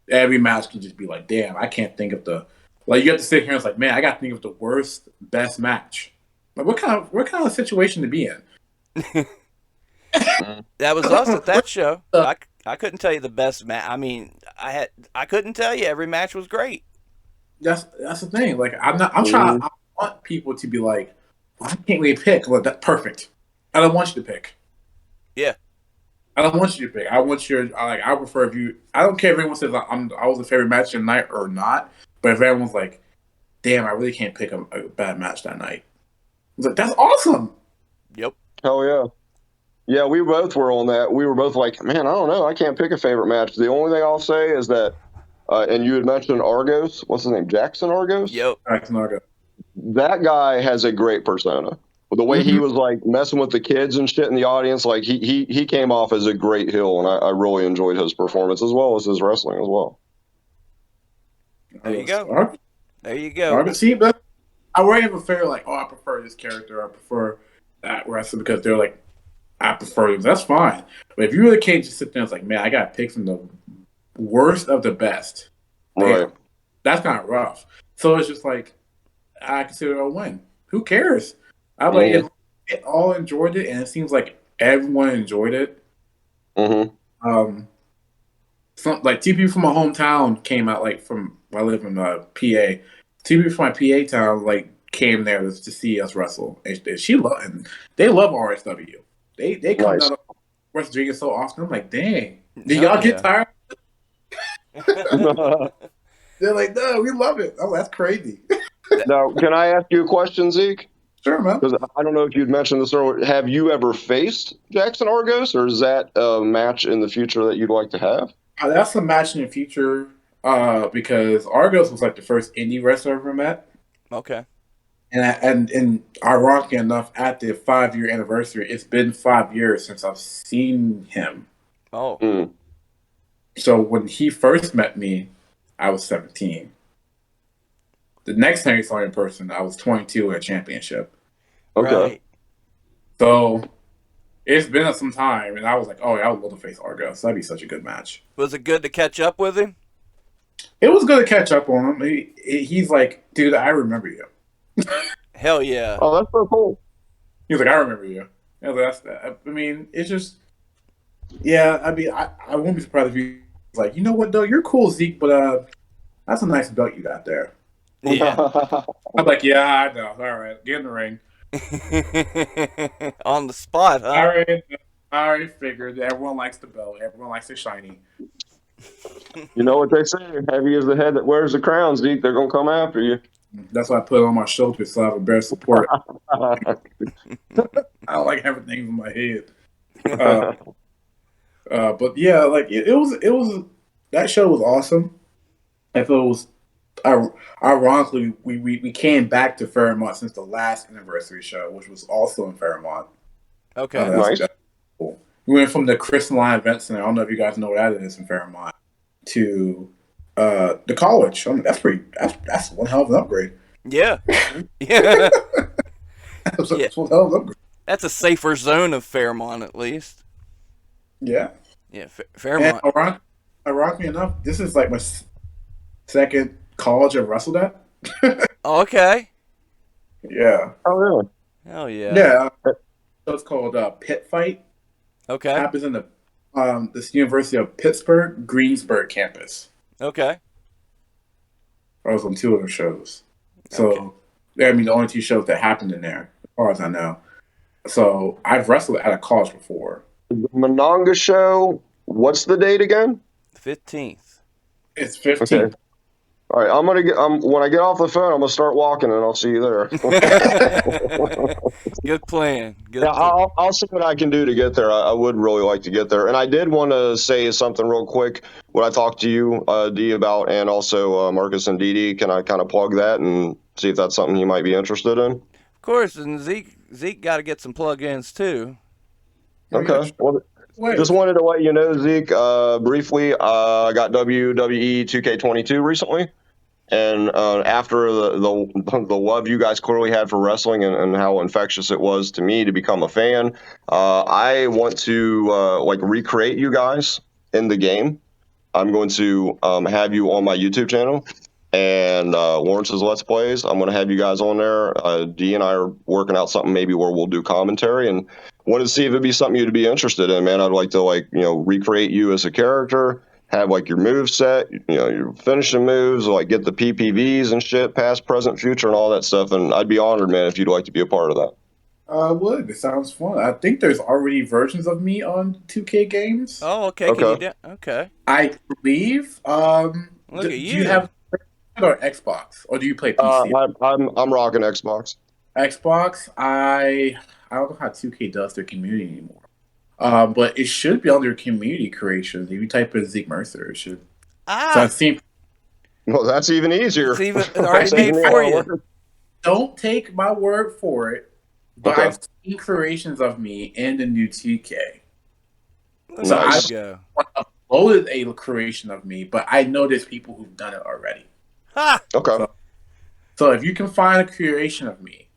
Every match can just be like, damn, I can't think of you have to sit here and it's like, man, I got to think of the worst, best match. Like, what kind of situation to be in? That was us at that show. I couldn't tell you the best match. I mean, I couldn't tell you every match was great. That's the thing. Like, I'm trying. I want people to be like, well, I can't really pick. Well, that's perfect. I don't want you to pick. Yeah. I don't want you to pick. I want your like. I prefer if you. I don't care if anyone says I was a favorite match tonight or not. But if everyone's like, damn, I really can't pick a bad match that night. It's like, that's awesome. Yep. Hell yeah. Yeah, we both were on that. We were both like, man, I don't know. I can't pick a favorite match. The only thing I'll say is that, and you had mentioned Argos. What's his name? Jackson Argos? Yep. That guy has a great persona. The way he was like messing with the kids and shit in the audience, like he came off as a great heel, and I really enjoyed his performance as well as his wrestling as well. There you go. There you go. See, but I already have a favorite, like, oh, I prefer this character, I prefer that wrestler because they're like, I prefer them. That's fine. But if you really can't just sit there and it's like, man, I got to pick from the worst of the best. Right. That's kind of rough. So it's just like, I consider it a win. Who cares? I like it all enjoyed it, and it seems like everyone enjoyed it. Like two people from my hometown came out, like from I live in PA. Two people from my PA town like came there to see us wrestle, and they love RSW. They come down to West Virginia so often. I'm like, dang, did y'all get tired? They're like, no, we love it. Oh, that's crazy. Now, can I ask you a question, Zeke? Sure, man. Because I don't know if you'd mentioned this earlier. Have you ever faced Jackson Argos, or is that a match in the future that you'd like to have? That's a match in the future because Argos was like the first indie wrestler I ever met. Okay. And ironically enough, at the 5-year anniversary, it's been 5 years since I've seen him. Oh. So when he first met me, I was 17. The next time he saw me in person, I was 22 at a championship. Okay. Right. So it's been some time, and I was like, oh, yeah, I would love to face Argos. That'd be such a good match. Was it good to catch up with him? It was good to catch up on him. He's like, dude, I remember you. Hell yeah. Oh, that's so cool. He was like, I remember you. I was like, that's that. I mean, it's just, yeah. I mean, I won't be surprised if he was like, you know what, though, you're cool, Zeke, but that's a nice belt you got there. Yeah. I'm like, yeah, I know. All right, get in the ring. On the spot, huh? I already figured that everyone likes the belt. Everyone likes the shiny. You know what they say? Heavy is the head that wears the crown, Zeke. They're going to come after you. That's why I put it on my shoulders so I have a better support. I don't like having things in my head. But yeah, like it was that show was awesome. If it was ironically, we came back to Fairmont since the last anniversary show, which was also in Fairmont. Okay. Nice. That's cool. We went from the Crystalline Event Center, I don't know if you guys know what that is in Fairmont, to the college. I mean, that's one hell of an upgrade. Yeah. Yeah. That's one hell of an upgrade. That's a safer zone of Fairmont, at least. Yeah. Yeah, Fairmont. And ironically enough, this is like my second college I've wrestled at. Okay. Yeah. Oh, really? Hell yeah. Yeah. show's called Pit Fight. Okay. Happens in the this University of Pittsburgh Greensburg campus. Okay. I was on 2 of the shows. So, Okay. I mean, the only 2 shows that happened in there, as far as I know. So, I've wrestled at a college before. The Mononga show. What's the date again? 15th. It's 15th. Okay. All right, I'm gonna get. When I get off the phone, I'm gonna start walking, and I'll see you there. Good plan. Good Yeah, plan. I'll see what I can do to get there. I would really like to get there, and I did want to say something real quick. What I talked to you, Dee, about, and also Marcus and Dee. Can I kind of plug that and see if that's something you might be interested in? Of course, and Zeke got to get some plug-ins too. Okay. Well, just wanted to let you know, Zeke, briefly, I got WWE 2K22 recently. And after the love you guys clearly had for wrestling and how infectious it was to me to become a fan, I want to recreate you guys in the game. I'm going to have you on my YouTube channel and Lawrence's Let's Plays. I'm going to have you guys on there. Dee and I are working out something maybe where we'll do commentary, and wanted to see if it'd be something you'd be interested in, man. I'd like to recreate you as a character, have your move set, your finishing moves, get the PPVs and shit, past, present, future, and all that stuff. And I'd be honored, man, if you'd like to be a part of that. I would. It sounds fun. I think there's already versions of me on 2K games. Oh, okay. Okay. Okay. I believe. Look at Do you. you have or Xbox, or do you play PC? I'm rocking Xbox. Xbox. I don't know how 2K does their community anymore. But it should be under community creations. If you type in Zeke Mercer, it should. So I've seen. Well, that's even easier. It's even already made for you. Don't take my word for it, but Okay. I've seen creations of me in the new 2K. So Nice. go. I uploaded a creation of me, but I know there's people who've done it already. Ha! Okay. So if you can find a creation of me,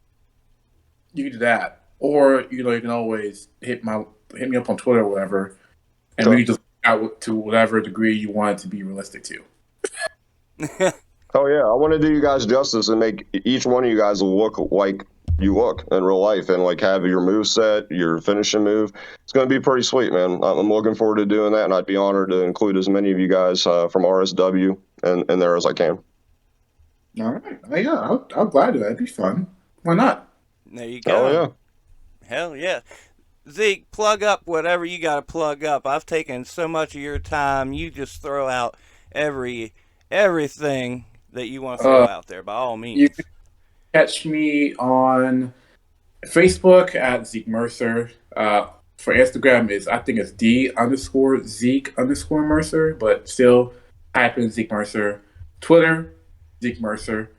you can do that, or you can always hit me up on Twitter or whatever, and Sure. we can just out to whatever degree you want it to be realistic to. Oh yeah, I want to do you guys justice and make each one of you guys look like you look in real life, and have your move set, your finishing move. It's going to be pretty sweet, man. I'm looking forward to doing that, and I'd be honored to include as many of you guys from RSW and there as I can. All right, yeah, I'll glad to. That'd be fun. Why not? There you go. Oh yeah. Hell yeah. Zeke, plug up whatever you got to plug up. I've taken so much of your time. You just throw out everything that you want to throw out there, by all means. You can catch me on Facebook at Zeke Mercer. For Instagram I think it's D_Zeke_Mercer, but still type in Zeke Mercer. Twitter, Zeke Mercer.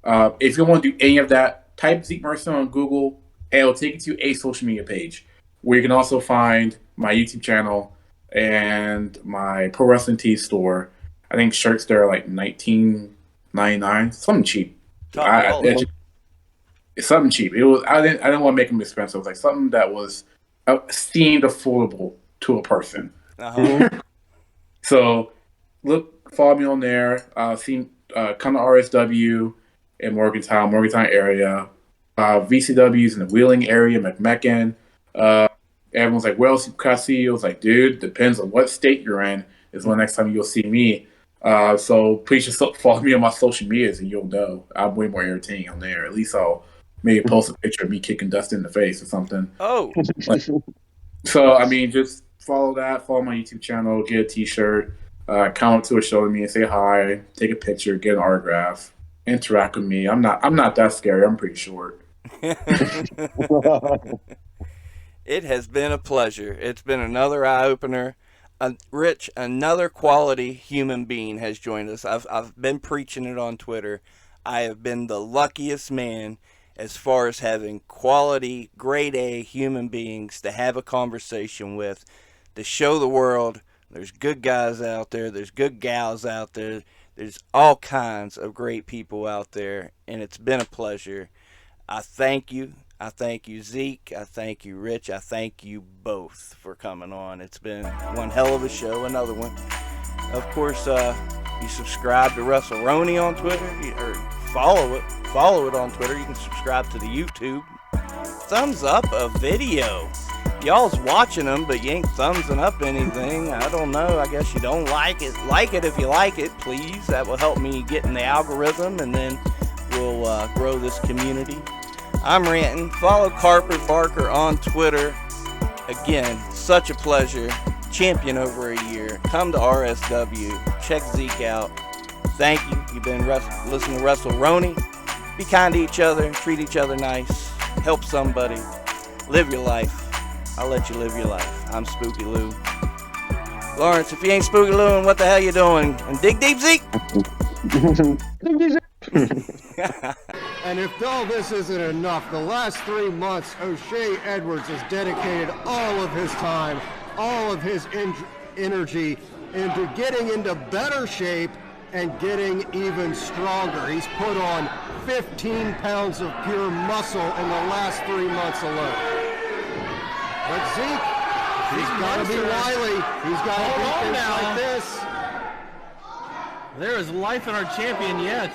If you want to do any of that, type Zeke Mercer on Google, and it'll take you to a social media page where you can also find my YouTube channel and my Pro Wrestling Tees store. I think shirts there are like $19.99, something cheap. It's something cheap. It was. I didn't want to make them expensive. It was like something that was seemed affordable to a person. Uh-huh. So follow me on there. Come to RSW in Morgantown area. VCW's in the Wheeling area, McMecken. Everyone's like, "Where else can I see you?" I was like, "Dude, depends on what state you're in. Is the next time you'll see me." So please just follow me on my social medias, and you'll know I'm way more entertaining on there. At least I'll maybe post a picture of me kicking Dustin in the face or something. Oh. So I mean, just follow that. Follow my YouTube channel. Get a T-shirt. Come up to a show with me and say hi. Take a picture. Get an autograph. Interact with me. I'm not that scary. I'm pretty short. It has been a pleasure. It's been another eye-opener. Rich, another quality human being has joined us. I've been preaching it on Twitter. I have been the luckiest man as far as having quality, grade A human beings to have a conversation with, to show the world there's good guys out there, there's good gals out there, there's all kinds of great people out there, and it's been a pleasure. I thank you. I thank you, Zeke. I thank you, Rich. I thank you both for coming on. It's been one hell of a show, another one. Of course, you subscribe to WrestleRoni on Twitter, or follow it on Twitter. You can subscribe to the YouTube. thumbs up a video. Y'all's watching them, but you ain't thumbsing up anything. I don't know. I guess you don't like it. Like it if you like it, please. That will help me get in the algorithm, and then we'll grow this community. I'm ranting. Follow Carpet Barker on Twitter. Again, such a pleasure. Champion over a year. Come to RSW. Check Zeke out. Thank you. You've been listening to WrestleRoni. Be kind to each other. Treat each other nice. Help somebody. Live your life. I'll let you live your life. I'm Spooky Lou. Lawrence, if you ain't Spooky Lou, what the hell you doing? And dig deep, Zeke? And if all this isn't enough, the last 3 months, O'Shea Edwards has dedicated all of his time, all of his energy into getting into better shape and getting even stronger. He's put on 15 pounds of pure muscle in the last 3 months alone. But Zeke, he's got to be wily. He's got to do things like this. There is life in our champion yet.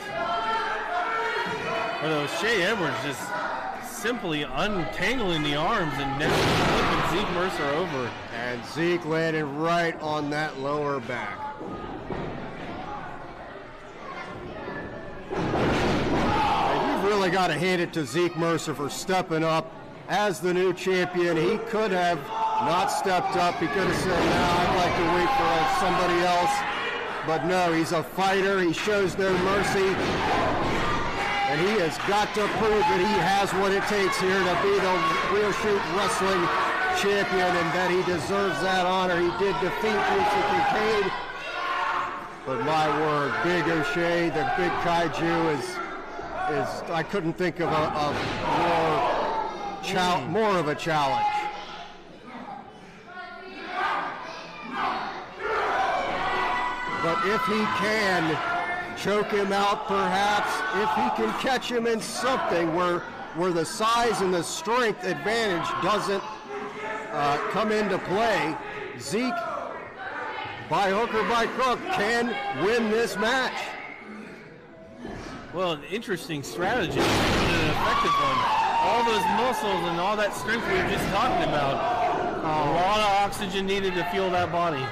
But O'Shea Edwards just simply untangling the arms and now flipping Zeke Mercer over. And Zeke landed right on that lower back. And you've really got to hand it to Zeke Mercer for stepping up as the new champion. He could have not stepped up. He could have said, no, I'd like to wait for somebody else. But no, he's a fighter. He shows no mercy. And he has got to prove that he has what it takes here to be the Real Shoot Wrestling champion and that he deserves that honor. He did defeat Mr. Kincaid. But my word, Big O'Shea, the big kaiju is I couldn't think of a more of a challenge. But if he can choke him out, perhaps, if he can catch him in something where the size and the strength advantage doesn't come into play, Zeke, by hook or by crook, can win this match. Well, an interesting strategy, but an effective one. All those muscles and all that strength we were just talking about. A lot of oxygen needed to fuel that body.